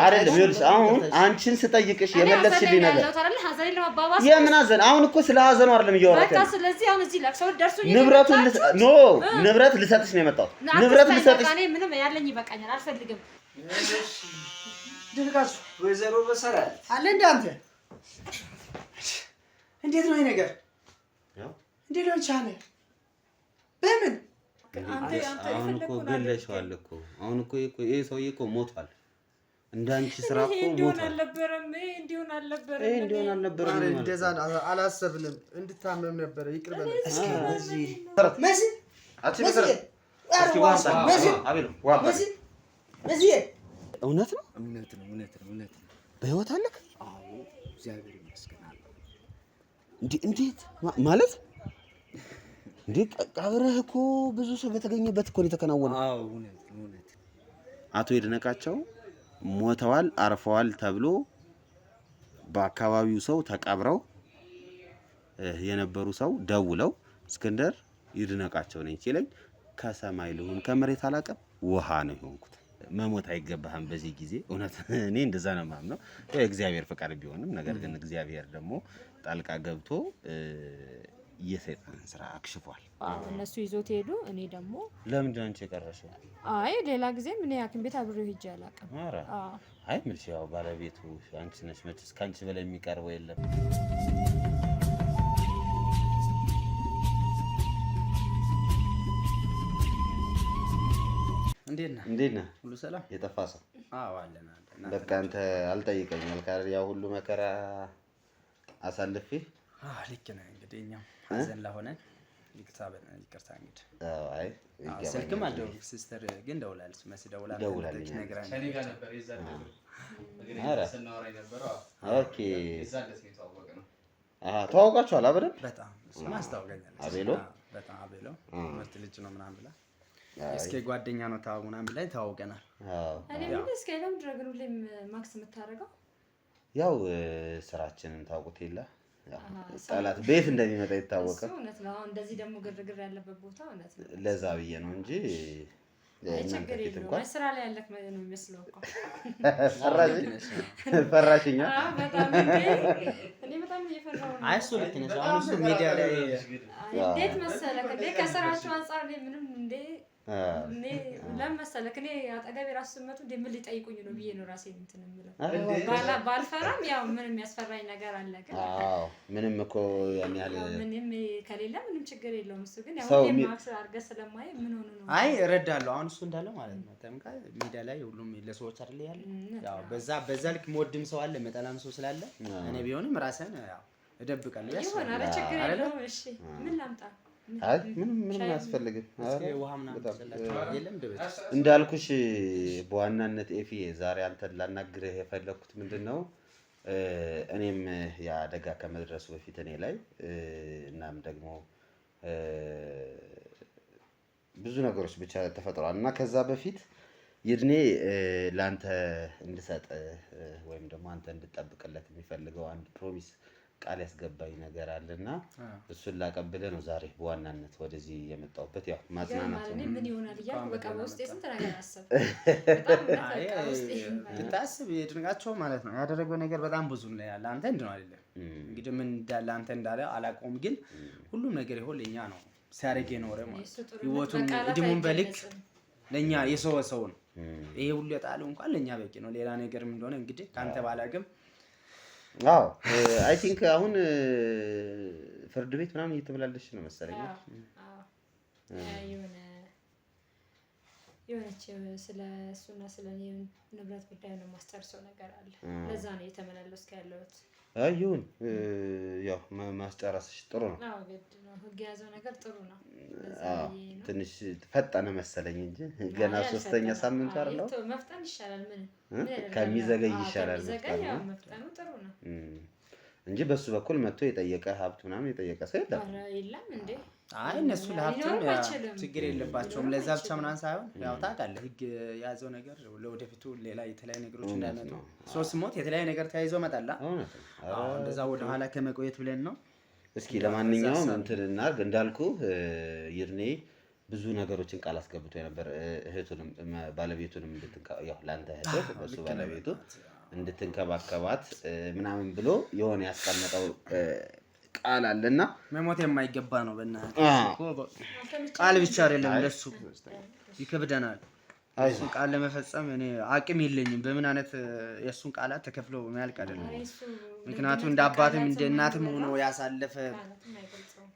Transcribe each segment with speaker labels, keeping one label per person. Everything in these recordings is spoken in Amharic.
Speaker 1: አይደለም ይኸውልሽ አሁን አንቺን ስጠይቅሽ የመለስሽልኝ ነገር የምን ሀዘን አሁን እኮ ስለ ሀዘኑ አይደለም እያወራሁ
Speaker 2: በቃ ስለዚህ አሁን እዚህ ለቅሶ ደርሶኝ
Speaker 1: ንብረት ልሰጥሽ ነው የመጣሁት ንብረት ልሰጥሽ
Speaker 2: እኔ ምንም ያለኝ ይበቃኛል አልፈልግም
Speaker 3: ድርጋሱ ወይዘሮ በሰራል አለ እንደ አንተ እንዴት ነው ይሄ ነገር እንዴት ነው ቻለ በምን
Speaker 1: አሁን እኮ ገለሽዋል እኮ አሁን እኮ ይሄ ሰውዬ እኮ ሞቷል እንዳንቺ ስራ እኮ ሞቷል እንዲሆን አልነበረም
Speaker 3: እንደዛ አላሰብንም እንድታመም ነበር ይቅር በል
Speaker 1: እስኪ
Speaker 3: እዚህ መሲ መሲ
Speaker 1: እውነት ነው በህይወት አለክ
Speaker 3: አዎ እግዚአብሔር ይመስገን
Speaker 1: እንዴት ማለት እንዴ ቀብረህ እኮ ብዙ ሰው በተገኘበት እኮ ነው የተከናወነው
Speaker 3: አዎ እውነት
Speaker 1: አቶ ይድነቃቸው ሞተዋል አርፈዋል ተብሎ በአካባቢው ሰው ተቀብረው የነበሩ ሰው ደውለው እስክንድር ይድነቃቸው ነኝ ሲለኝ ከሰማይ ልሁን ከመሬት አላቀም ውሃ ነው የሆንኩት መሞት አይገባህም በዚህ ጊዜ እውነት እኔ እንደዛ ነው ማምነው የእግዚአብሔር ፍቃድ ቢሆንም ነገር ግን እግዚአብሔር ደግሞ ጣልቃ ገብቶ የሰይጣን ስራ አክሽፏል
Speaker 2: እነሱ ይዞት ሄዱ እኔ ደግሞ
Speaker 1: ለምን አንቺ የቀረሽው
Speaker 2: አይ ሌላ ጊዜ ምን ያክን ቤት አብሬው ሄጄ አላውቅም
Speaker 1: አይ ምልሽ ያው ባለቤቱ አንቺ ነሽ መቼስ ካንቺ በላይ የሚቀርበው የለም እንዴት ነህ
Speaker 3: ሁሉ ሰላም
Speaker 1: የጠፋ ሰው
Speaker 3: አዎ አለና
Speaker 1: በቃ አንተ አልጠይቀኝ አልካር ያው ሁሉ መከራ አሳልፌ
Speaker 3: ልክ ነህ እንግዲህ እኛም ሀዘን ለሆነ ይቅርታ እንግዲህ
Speaker 1: አይ
Speaker 3: ስልክም አለው ሲስተር ግን ደውላለች መሲ ደውላለች ነግራኝ ከኔ ጋር ነበር ይዛል ስናወራ የነበረው ኦኬ ይዛለት ነው ተዋወቅነው
Speaker 1: ተዋውቃችኋል አብረን
Speaker 3: በጣም ማስታወቀኛለች
Speaker 1: አቤሎ
Speaker 3: በጣም አቤሎ ምርጥ ልጅ ነው ምናምን ብላ እስኪ ጓደኛ ነው ታው ምናምን ብላ ተዋውቀናል
Speaker 2: እኔ ምን እስከ ለምን ድረግሩ ላይ ማክስ የምታረጋው
Speaker 1: ያው ስራችንን ታውቁት የለ ጣላት ቤት እንደሚመጣ ይታወቃል
Speaker 2: እውነት ነው እንደዚህ ደግሞ ግርግር ያለበት ቦታ እውነት ነው
Speaker 1: ለዛ ብዬ ነው እንጂ
Speaker 2: ችግር የለውም ስራ ላይ ያለክ ነው የሚመስለው እኮ
Speaker 1: ፈራሽኛ
Speaker 2: በጣም እኔ በጣም እየፈራሁ ነው
Speaker 3: አይሱ ልክ ነሽ አሁን እሱ ሚዲያ ላይ
Speaker 2: እንዴት መሰለክ እንዴ ከስራቸው አንፃር ምንም እንዴ እኔ ለምሳሌ እኔ አጠገቤ ራሱ መጡ እንደምን ሊጠይቁኝ ነው ብዬ ነው ራሴ እንትን የምለው ባልፈራም ያው ምንም ያስፈራኝ ነገር አለ ግን
Speaker 1: አዎ ምንም እኮ ያን ያህል
Speaker 2: ምንም ከሌለ ምንም ችግር የለውም እሱ ግን ያው ማክስ አድርገህ ስለማይ ምን ሆነ ነው
Speaker 3: አይ እረዳለሁ አሁን እሱ እንዳለው ማለት ነው ተምካ ሚዲያ ላይ ሁሉም ለሰዎች አይደል ያለ ያው በዛ ልክ ሞድም ሰው አለ መጠላም ሰው ስላለ እኔ ቢሆንም ራስን ያው እደብቃለሁ
Speaker 2: ይሆን አለ ችግር የለውም እሺ ምን ላምጣ
Speaker 1: አይ ምንም አያስፈልግም
Speaker 3: እንዳልኩሽ
Speaker 1: በዋናነት ኤፊ ዛሬ አንተን ላናግርህ የፈለኩት ምንድነው እኔም ያደጋ ከመድረሱ በፊት እኔ ላይ እናም ደግሞ ብዙ ነገሮች ብቻ ተፈጥሯል እና ከዛ በፊት ይድኔ ላንተ እንድሰጥ ወይም ደግሞ አንተ እንድትጠብቅለት የሚፈልገው አንድ ፕሮሚስ ቃል ያስገባኝ ነገር አለና እሱን ላቀብልህ ነው ዛሬ በዋናነት ወደዚህ የመጣሁበት ያው ማጽናናት ነው
Speaker 2: ምን ይሆናል ይያልኩ በቃ በውስጤ ስንት ነገር አሰብ
Speaker 3: ታስብ ይድነቃቸው ማለት ነው ያደረገው ነገር በጣም ብዙ ነው ያለ አንተ እንደው አይደለም እንግዲህ ምን እንዳለ አንተ እንዳለ አላቆም ግን ሁሉም ነገር ይሆልኛ ነው ሲያረግ የኖረ ማለት ህይወቱን እድሙን በልክ ለኛ የሰው ነው ይሄ ሁሉ የጣለው እንኳን ለኛ በቂ ነው ሌላ ነገርም እንደሆነ እንግዲህ ካንተ ባላገም
Speaker 1: አዎ አይ ቲንክ አሁን ፍርድ ቤት ምናምን እየተበላለሽ ነው መሰለኝ
Speaker 2: የሆነች ስለ እሱና ስለ እኔ ንብረት ጉዳይ ነው ማስተርሰው ነገር አለ ለዛ ነው የተመላለስኩ ያለሁት
Speaker 1: አይሁን ያው ማስጨረስሽ ጥሩ ነው
Speaker 2: አዎ ግድ ነው ህግ ያዘው ነገር ጥሩ ነው
Speaker 1: ትንሽ ፈጠነ መሰለኝ እንጂ ገና ሶስተኛ ሳምንት አይደለም
Speaker 2: መፍጠን ይሻላል ምን
Speaker 1: ከሚዘገይ ይሻላል
Speaker 2: መፍጠኑ ጥሩ ነው
Speaker 1: እንጂ በሱ በኩል መጥቶ የጠየቀ ሀብት ምናምን የጠየቀ ሰው
Speaker 2: የለም እንዴ
Speaker 3: አይ እነሱ ለሀብቱን ችግር የለባቸውም ለዛ ብቻ ምናምን ሳይሆን ያው ታውቃለህ ህግ ያዘው ነገር ለወደፊቱ ሌላ የተለያየ ነገሮች እንዳይመጡ ሶስት ሞት የተለያየ ነገር ተያይዞ መጣላ አዎ እንደዛ ወደ ኋላ ከመቆየት ብለን ነው
Speaker 1: እስኪ ለማንኛውም እንትንና እንዳልኩ ይርኔ ብዙ ነገሮችን ቃል አስገብቶ ነበር። እህቱንም ባለቤቱንም ያው ላንተ እህት በሱ ባለቤቱ እንድትንከባከባት ምናምን ብሎ የሆነ ያስቀመጠው ቃል አለና
Speaker 3: መሞት የማይገባ ነው። በእናትህ ቃል ብቻ አይደለም ለሱ ይከብደናል። እሱን ቃል ለመፈጸም እኔ አቅም የለኝም። በምን አይነት የሱን ቃላት ተከፍሎ የሚያልቅ አይደለም። ምክንያቱም እንደ አባትም እንደ እናትም ሆኖ ያሳለፈ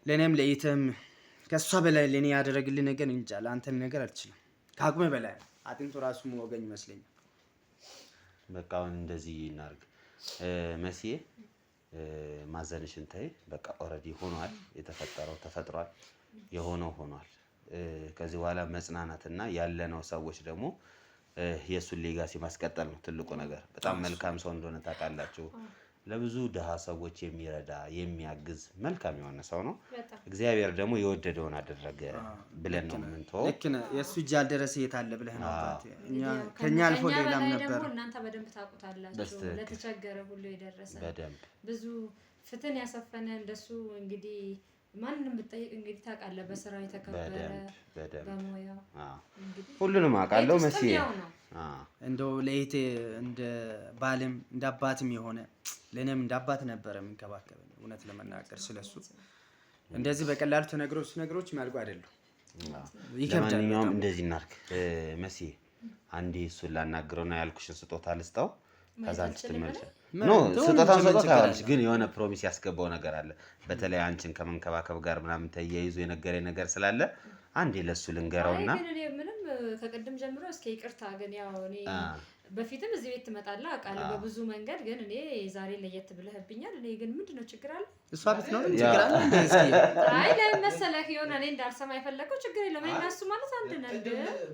Speaker 3: ለኔም ለይተም ከሷ በላይ ለኔ ያደረግልኝ ነገር እንጃ ለአንተም ነገር አልችልም። ከአቅሜ በላይ አጥንቱ ራሱ ወገኝ ይመስለኛል።
Speaker 1: በቃ አሁን እንደዚህ እናርግ መሲዬ፣ ማዘንሽን ተይ። በቃ ኦልሬዲ ሆኗል። የተፈጠረው ተፈጥሯል። የሆነው ሆኗል። ከዚህ በኋላ መጽናናትና ያለነው ሰዎች ደግሞ የሱን ሌጋሲ ማስቀጠል ነው ትልቁ ነገር። በጣም መልካም ሰው እንደሆነ ታውቃላችሁ። ለብዙ ድሃ ሰዎች የሚረዳ የሚያግዝ መልካም የሆነ ሰው ነው። እግዚአብሔር ደግሞ የወደደውን አደረገ ብለን ነው የምንተው።
Speaker 3: ልክ ነህ። የሱ እጅ ያልደረሰ የት አለ ብለህ ነው አባቴ። ከኛ አልፎ ሌላም ነበር።
Speaker 2: እናንተ በደንብ ታውቁታላችሁ። ለተቸገረ ሁሉ የደረሰ
Speaker 1: በደንብ
Speaker 2: ብዙ ፍትህን ያሰፈነ እንደሱ እንግዲህ ማንንም ብትጠይቅ እንግዲህ ታውቃለህ። በስራው የተከበረ በሙያው
Speaker 1: ሁሉንም አውቃለሁ። መሲዬ
Speaker 3: እንደው ለእህቴ እንደ ባልም እንደ አባትም የሆነ ለእኔም እንደ አባት ነበረ የሚንከባከበኝ። እውነት ለመናገር ስለሱ እንደዚህ በቀላሉ ተነግሮች የሚያልቁ አይደሉም። ይከብዳል።
Speaker 1: ለማንኛውም እንደዚህ እናድርግ መሲዬ፣ አንዴ እሱን ላናግረውና ያልኩሽን ስጦታ ልስጠው። ከዛ አንቺ ትመልሻለሽ። ኖ ስጦታውን ሰጥቷል፣ ግን የሆነ ፕሮሚስ ያስገባው ነገር አለ። በተለይ አንቺን ከመንከባከብ ጋር ምናምን ተያይዞ የነገረኝ ነገር ስላለ አንዴ ለሱ ልንገረውና
Speaker 2: ምንም ከቅድም ጀምሮ እስኪ ይቅርታ ግን ያው እኔ በፊትም እዚህ ቤት ትመጣለህ አውቃለሁ በብዙ መንገድ፣ ግን እኔ ዛሬ ለየት ብለህብኛል። እኔ ግን ምንድነው ችግር አለ?
Speaker 3: እሷ ቤት ነው ችግር አለ እንዴ? እስኪ
Speaker 2: አይ ለምን መሰለህ የሆነ እኔ እንዳልሰማ የፈለከው ችግር የለም። እኔ እና እሱ ማለት አንድ ነን።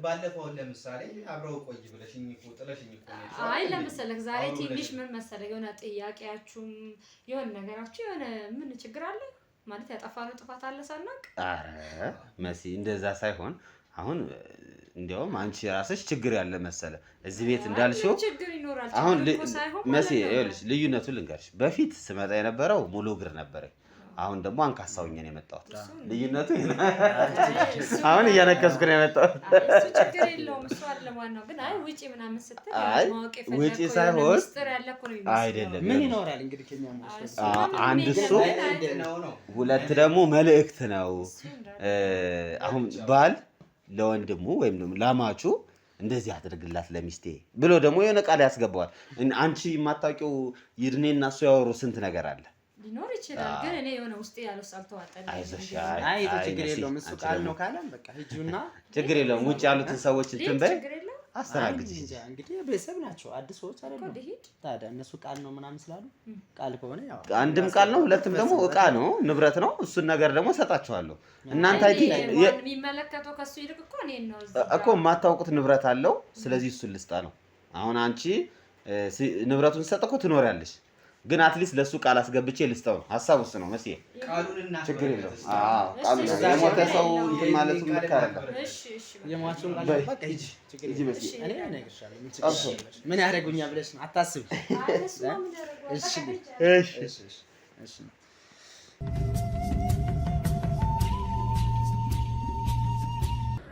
Speaker 4: ባለፈው ለምሳሌ አብረው ቆይ ብለሽኝ እኮ ጥለሽኝ እኮ ነው።
Speaker 2: አይ ለምሳሌ ዛሬ ትንሽ ምን መሰለህ የሆነ ጥያቄያችሁም የሆነ ነገራችሁ የሆነ ምን ችግር አለ ማለት ያጠፋነው ጥፋት አለ ሳናውቅ?
Speaker 1: አረ መሲ እንደዛ ሳይሆን አሁን እንዲያውም አንቺ ራስሽ ችግር ያለ መሰለ እዚህ ቤት እንዳልሽው
Speaker 2: ችግር ይኖራል።
Speaker 1: አሁን መሲ ይኸውልሽ ልዩነቱን ልንገርሽ። በፊት ስመጣ የነበረው ሙሉ እግር ነበረ። አሁን ደግሞ አንካሳውኝ ነው የመጣሁት። ልዩነቱ አሁን እያነከስኩ ነው የመጣሁት።
Speaker 2: እሱ ችግር የለውም። እሱ አይደለም ዋናው። ግን አይ ውጪ ምናምን ስትል ማወቅ የፈለኩ
Speaker 1: ውጪ ሳይሆን
Speaker 2: ሚስጥር ያለ እኮ ነው የሚመስለው።
Speaker 1: አይደለም
Speaker 3: ምን ይኖራል እንግዲህ ከኛ ማለት
Speaker 1: አንድ እሱ ሁለት ደግሞ መልእክት ነው። አሁን ባል ለወንድሙ ወይም ደግሞ ላማቹ እንደዚህ አድርግላት ለሚስቴ ብሎ ደግሞ የሆነ ቃል ያስገባዋል። አንቺ የማታውቂው ይድኔና እሱ ያወሩ ስንት ነገር አለ
Speaker 2: ሊኖር ይችላል። ግን እኔ የሆነ ውስጤ ያለው ሳልተዋጠለ
Speaker 3: አይ ችግር የለውም። እሱ ቃል ነው ካለም በቃ ሂጂውና
Speaker 1: ችግር የለውም። ውጭ ያሉትን ሰዎች እንትን በይ አስተናግጂ።
Speaker 3: እንግዲህ ቤተሰብ ናቸው አዲስ ሰዎች አይደለም። ታዲያ እነሱ ቃል ነው ምናምን ስላሉ ቃል ከሆነ ያው
Speaker 1: አንድም ቃል ነው፣ ሁለትም ደግሞ እቃ ነው፣ ንብረት ነው። እሱን ነገር ደግሞ ሰጣቸዋለሁ። እናንተ አይ
Speaker 2: የሚመለከተው ከሱ ይልቅ እኮ እኔን ነው
Speaker 1: እኮ የማታውቁት ንብረት አለው። ስለዚህ እሱን ልስጣ ነው። አሁን አንቺ ንብረቱን ሰጥ እኮ ትኖሪያለሽ፣ ግን አትሊስት ለሱ ቃል አስገብቼ ልስጠው ነው ሀሳብ ውስጥ ነው መሲዬ።
Speaker 4: ቃሉንና
Speaker 1: ችግር የለውም። ቃሉን የሞተ ሰው እንትን ማለት ልክ አይደለም።
Speaker 3: የሟቹን ቃል በቃ ሂጂ ሂጂ መሲዬ። እኔ እነግርሻለሁ ምን ያደርጉኛል ብለሽ ነው አታስቢ። እሺ እሺ እሺ።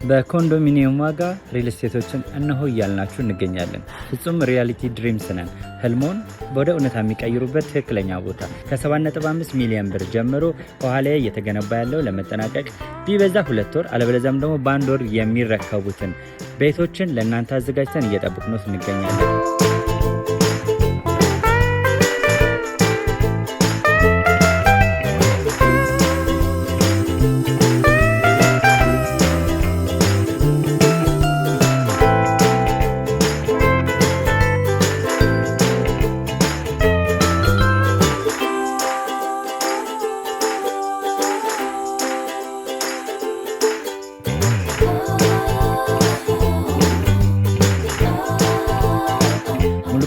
Speaker 5: በኮንዶሚኒየም ዋጋ ሪል ስቴቶችን እነሆ እያልናችሁ እንገኛለን። ፍጹም ሪያሊቲ ድሪምስ ነን። ህልሞን ወደ እውነታ የሚቀይሩበት ትክክለኛ ቦታ ከ7.5 ሚሊዮን ብር ጀምሮ ከኋላ እየተገነባ ያለው ለመጠናቀቅ ቢበዛ 2 ወር አለበለዚያም ደግሞ በ1 ወር የሚረከቡትን ቤቶችን ለእናንተ አዘጋጅተን እየጠበቅነው እንገኛለን።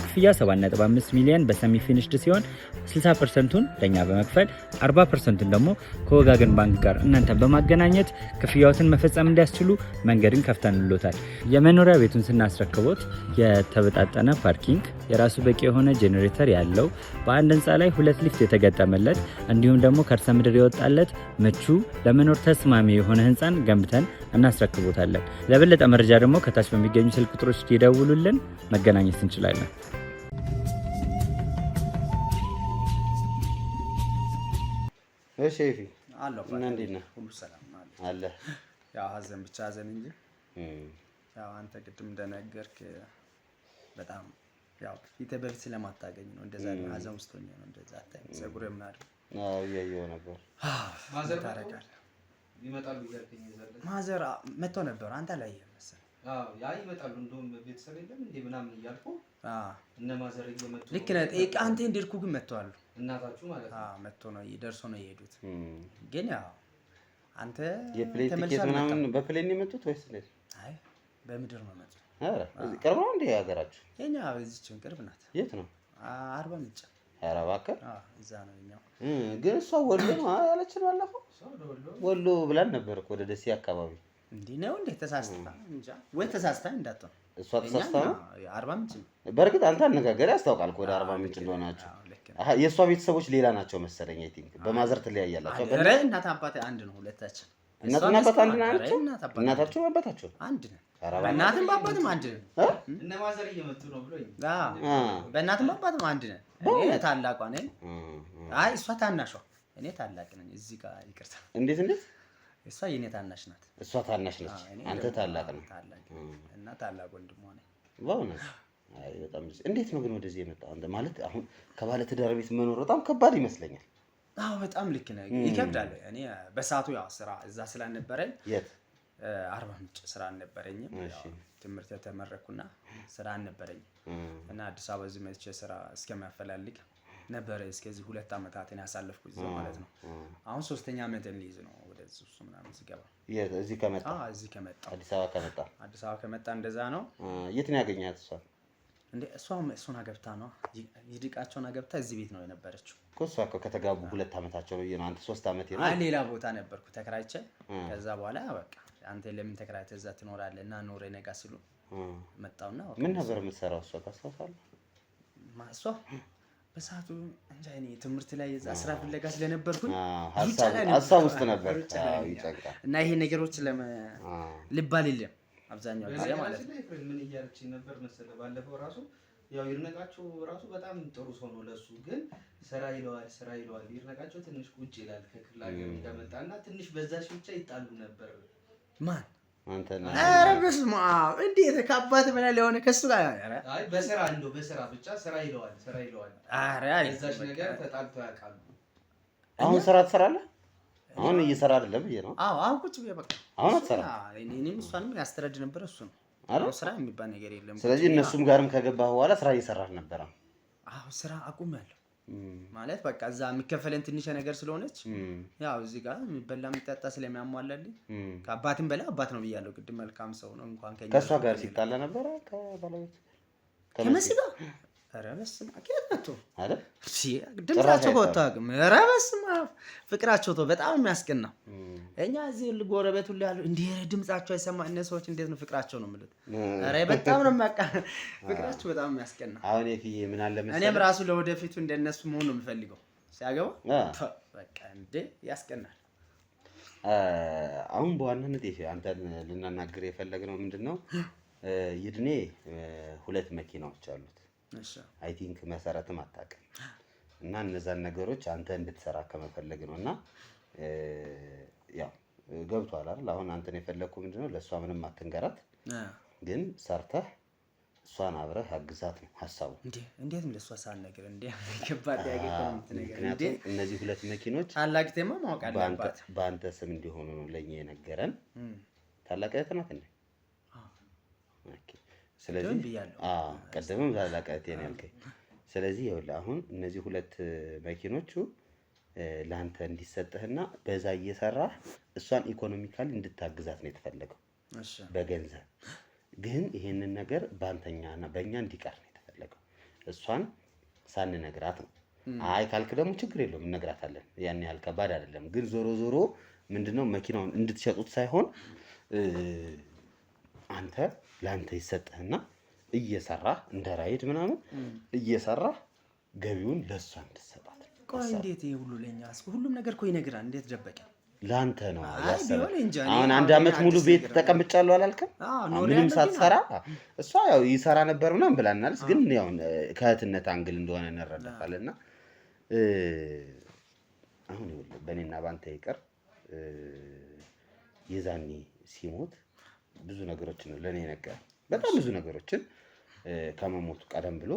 Speaker 5: ክፍያ 7.5 ሚሊዮን በሰሚ ፊኒሽድ ሲሆን 60%ቱን ለኛ በመክፈል 40%ቱን ደግሞ ከወጋገን ባንክ ጋር እናንተን በማገናኘት ክፍያዎትን መፈጸም እንዲያስችሉ መንገድን ከፍተንሎታል። የመኖሪያ ቤቱን ስናስረክቦት የተበጣጠነ ፓርኪንግ፣ የራሱ በቂ የሆነ ጄኔሬተር ያለው በአንድ ህንፃ ላይ 2 ሊፍት የተገጠመለት እንዲሁም ደግሞ ከርሰ ምድር የወጣለት ምቹ ለመኖር ተስማሚ የሆነ ህንፃን ገንብተን እናስረክቦታለን። ለበለጠ መረጃ ደግሞ ከታች በሚገኙ ስልክ ቁጥሮች ይደውሉልን፣ መገናኘት እንችላለን።
Speaker 1: እሺ ኤፊ
Speaker 3: አለሁ
Speaker 1: እና እንዴት ነህ?
Speaker 3: ሁሉ ሰላም
Speaker 1: አለ።
Speaker 3: ያው ሀዘን ብቻ ሀዘን እንጂ ያው አንተ ቅድም እንደነገርክ በጣም ያው ፊትህ በፊት ስለማታገኝ ነው እንደዛ ሀዘን ውስጥ ሆኜ ነው እንደዛ አታይም። ፀጉሬ ምን አይደል?
Speaker 1: አዎ እያየሁ ነበር።
Speaker 4: ማዘር
Speaker 3: ታረጋለህ
Speaker 4: ይመጣሉ እያልከኝ ይዘለ
Speaker 3: ማዘር መጥቶ ነበር። አንተ ላይ መሰለኝ።
Speaker 4: አዎ ያ ይመጣሉ። እንደውም ቤተሰብ የለም እንዴ ምናምን እያልኩ እነ ማዘር እየመጡ
Speaker 3: ልክ ነህ። አንተ እንድርኩ ግን መጥተዋል።
Speaker 4: እናታችሁ ማለት ነው።
Speaker 3: መጥቶ ነው ደርሶ ነው የሄዱት። ግን ያው አንተ
Speaker 1: የፕሌን ቲኬት ምናምን በፕሌን ነው የመጡት ወይስ እንዴት?
Speaker 3: አይ በምድር ነው የመጡት።
Speaker 1: አረ እዚህ ቅርብ ነው እንዴ ሀገራችሁ?
Speaker 3: የኛ እዚህችን ቅርብ ናት።
Speaker 1: የት ነው?
Speaker 3: አርባ ምንጭ።
Speaker 1: ኧረ እባክህ
Speaker 3: እዛ ነው የኛው።
Speaker 1: ግን እሷ ወሎ ነው ያለችን ባለፈው። ወሎ ብላን ነበር እኮ ወደ ደሴ አካባቢ።
Speaker 3: እንዲህ ነው እንዴ? ተሳስታ እንጃ ወይ ተሳስታ እንዳትሆን።
Speaker 1: እሷ ተሳስታ ነው።
Speaker 3: አርባ ምንጭ ነው።
Speaker 1: በእርግጥ አንተ አነጋገር ያስታውቃል ወደ አርባ ምንጭ እንደሆናችሁ። የእሷ ቤተሰቦች ሌላ ናቸው መሰለኝ። አይ ቲንክ በማዘር ትለያያላችሁ።
Speaker 3: ኧረ እናት አባት አንድ ነው ሁለታችን።
Speaker 1: እናትና አባት አንድ ናቸው። እናታቸው አባታቸው
Speaker 3: አንድ ነው። በእናትም በአባትም አንድ ነው።
Speaker 4: እነ ማዘር እየመጡ ነው ብሎኝ።
Speaker 3: በእናትም በአባትም አንድ ነን። እኔ ታላቋ ነኝ። አይ እሷ ታናሿ፣ እኔ ታላቅ ነኝ። እዚህ ጋር ይቅርታ።
Speaker 1: እንዴት እንዴት?
Speaker 3: እሷ የኔ ታናሽ ናት።
Speaker 1: እሷ ታናሽ ነች፣ አንተ ታላቅ ነህ።
Speaker 3: እና ታላቅ ወንድሟ ነኝ።
Speaker 1: በእውነት አይ በጣም እንዴት ነው ግን ወደዚህ የመጣው? አንተ ማለት አሁን ከባለ ትዳር ቤት መኖር በጣም ከባድ ይመስለኛል።
Speaker 3: አዎ በጣም ልክ ነህ። ይከብዳል። እኔ በሰዓቱ ያው ስራ እዛ ስላልነበረኝ
Speaker 1: የት
Speaker 3: አርባ ምንጭ ስራ አልነበረኝም። ትምህርት ተመረኩና ስራ አልነበረኝም እና አዲስ አበባ እዚህ መጥቼ ስራ እስከማፈላልግ ነበር እስከዚህ 2 አመታትን ያሳለፍኩት እዛ ማለት ነው። አሁን 3ኛ አመትን ሊይዝ ነው ወደዚህ እሱ ምናምን ሲገባ።
Speaker 1: እዚህ ከመጣ
Speaker 3: እዚህ ከመጣ
Speaker 1: አዲስ አበባ ከመጣ
Speaker 3: እንደዛ ነው።
Speaker 1: የት ነው ያገኛት እሷ?
Speaker 3: እንዴ እሷን አገብታ ነው ይድቃቸውን አገብታ እዚህ ቤት ነው የነበረችው
Speaker 1: እኮ። እሷ እኮ ከተጋቡ 2 አመታቸው ነው። አንተ 3 አመት ነው።
Speaker 3: አይ ሌላ ቦታ ነበርኩ ተከራይቼ። ከዛ በኋላ በቃ አንተ ለምን ተከራይተህ እዛ ትኖራለህ እና ኖሬ ነጋ ሲሉ መጣውና
Speaker 1: ምን ነበር የምትሰራው እሷ ታስታውሳለህ?
Speaker 3: እሷ በሰዓቱ እንጃ እኔ ትምህርት ላይ እዛ ስራ ፍለጋ ስለነበርኩኝ
Speaker 1: ሀሳብ ውስጥ ነበር። ይጨንቃል
Speaker 3: እና ይሄ ነገሮች ልባል የለም አብዛኛው ጊዜ ማለት ነው።
Speaker 4: ምን እያለችኝ ነበር መሰለህ? ባለፈው ራሱ ያው ይርነቃቸው ራሱ በጣም ጥሩ ሰው ነው። ለሱ ግን ስራ ይለዋል። ይርነቃቸው ትንሽ ቁጭ ይላል ከክፍለ ሀገር እንደመጣና ትንሽ በዛሽ ብቻ ይጣሉ ነበር።
Speaker 3: ማን
Speaker 1: አንተ ነህ?
Speaker 3: ኧረ በስመ አብ! እንዴት ከአባት በላይ ለሆነ ከሱ ጋር
Speaker 4: አይ በስራ ብቻ ስራ ይለዋል።
Speaker 3: ኧረ
Speaker 4: በዛሽ ነገር ተጣልተው ያውቃሉ።
Speaker 1: አሁን ስራ ትሰራለህ? አሁን እየሰራ አይደለም ብዬ ነው።
Speaker 3: አሁን ቁጭ ብዬ በቃ
Speaker 1: አሁን አትሰራ።
Speaker 3: እኔም እሷንም ያስተዳድር ነበር እሱ ነው። አሁን ስራ የሚባል ነገር የለም።
Speaker 1: ስለዚህ እነሱም ጋርም ከገባህ በኋላ ስራ እየሰራህ ነበር?
Speaker 3: አዎ ስራ አቁሜያለሁ። ማለት በቃ እዛ የሚከፈለን ትንሽ ነገር ስለሆነች ያው እዚህ ጋር የሚበላ የሚጠጣ ስለሚያሟላልኝ ከአባትም በላይ አባት ነው ብያለሁ። ቅድም መልካም ሰው ነው። እንኳን
Speaker 1: ከእሷ ጋር ሲጣላ ነበረ ከባለቤት
Speaker 3: ከመሲ ጋር? ኧረ በስመ አብ ከየት መጥቶ
Speaker 1: አይደል?
Speaker 3: ድምጻቸው ከወጣ ግን ኧረ በስመ አብ ፍቅራቸው በጣም የሚያስቀና። እኛ እዚህ ጎረቤት ሁሉ ያሉ እንዲህ ድምጻቸው አይሰማ እነ ሰዎች እንዴት ነው ፍቅራቸው ነው የምልህ። ኧረ በጣም ነው ፍቅራቸው በጣም የሚያስቀና።
Speaker 1: አሁን የፊዬ ምን አለ መሰለህ
Speaker 3: እኔም ራሱ ለወደፊቱ እንደነሱ መሆን ነው የምፈልገው። ሲያገባ በቃ እንዴ ያስቀናል።
Speaker 1: አሁን በዋናነት ይሄ አንተን ልናናግር የፈለግነው ምንድነው ይድኔ 2 መኪናዎች አሉት። አይ ቲንክ መሰረትም አታውቅም እና እነዛን ነገሮች አንተ እንድትሰራ ከመፈለግ ነው። እና ያው ገብቷል አይደል? አሁን አንተን የፈለግኩ ምንድነው ለእሷ ምንም አትንገራት፣ ግን ሰርተህ እሷን አብረህ አግዛት ነው ሀሳቡ።
Speaker 3: እንዴት ለእሷ ሳልነግር እንዴ ከባድ ያገኘው ነገር እንዴ?
Speaker 1: እነዚህ 2 መኪኖች
Speaker 3: ታላቅቴማ ማወቅ አለባት
Speaker 1: በአንተ ስም እንዲሆኑ ነው ለኛ የነገረን። ታላቅ እህት ናት እንዴ? ኦኬ። ስለዚህ ቀደምም ታላቅ እህቴ ነው ያልከኝ። ስለዚህ ይኸውልህ አሁን እነዚህ 2 መኪኖቹ ለአንተ እንዲሰጥህና በዛ እየሰራህ እሷን ኢኮኖሚካሊ እንድታግዛት ነው የተፈለገው በገንዘብ። ግን ይሄንን ነገር በአንተኛና በእኛ እንዲቀር ነው የተፈለገው። እሷን ሳንነግራት ነው። አይ ካልክ ደግሞ ችግር የለውም እነግራታለን። ያን ያህል ከባድ አይደለም። ግን ዞሮ ዞሮ ምንድነው መኪናውን እንድትሸጡት ሳይሆን አንተ ለአንተ ይሰጥህና እየሰራህ እንደ ራይድ ምናምን እየሰራህ ገቢውን ለእሷ እንድትሰጣት።
Speaker 3: ቆይ እንዴት ይሄ ሁሉ ለኛ ሁሉም ነገር እኮ ይነግራል። እንዴት ደበቀ?
Speaker 1: ላንተ ነው ያሰበ።
Speaker 3: አሁን
Speaker 1: አሁን አንድ አመት ሙሉ ቤት ተቀምጫለሁ አላልከም? ምንም ሳትሰራ እሷ ያው ይሰራ ነበር ምናምን ብላናለች። ግን ያው ከእህትነት አንግል እንደሆነ እንረዳታለንና አሁን ይኸውልህ በእኔና ባንተ ይቀር የዛኔ ሲሞት ብዙ ነገሮችን ነው ለኔ ነገር በጣም ብዙ ነገሮችን ከመሞቱ ቀደም ብሎ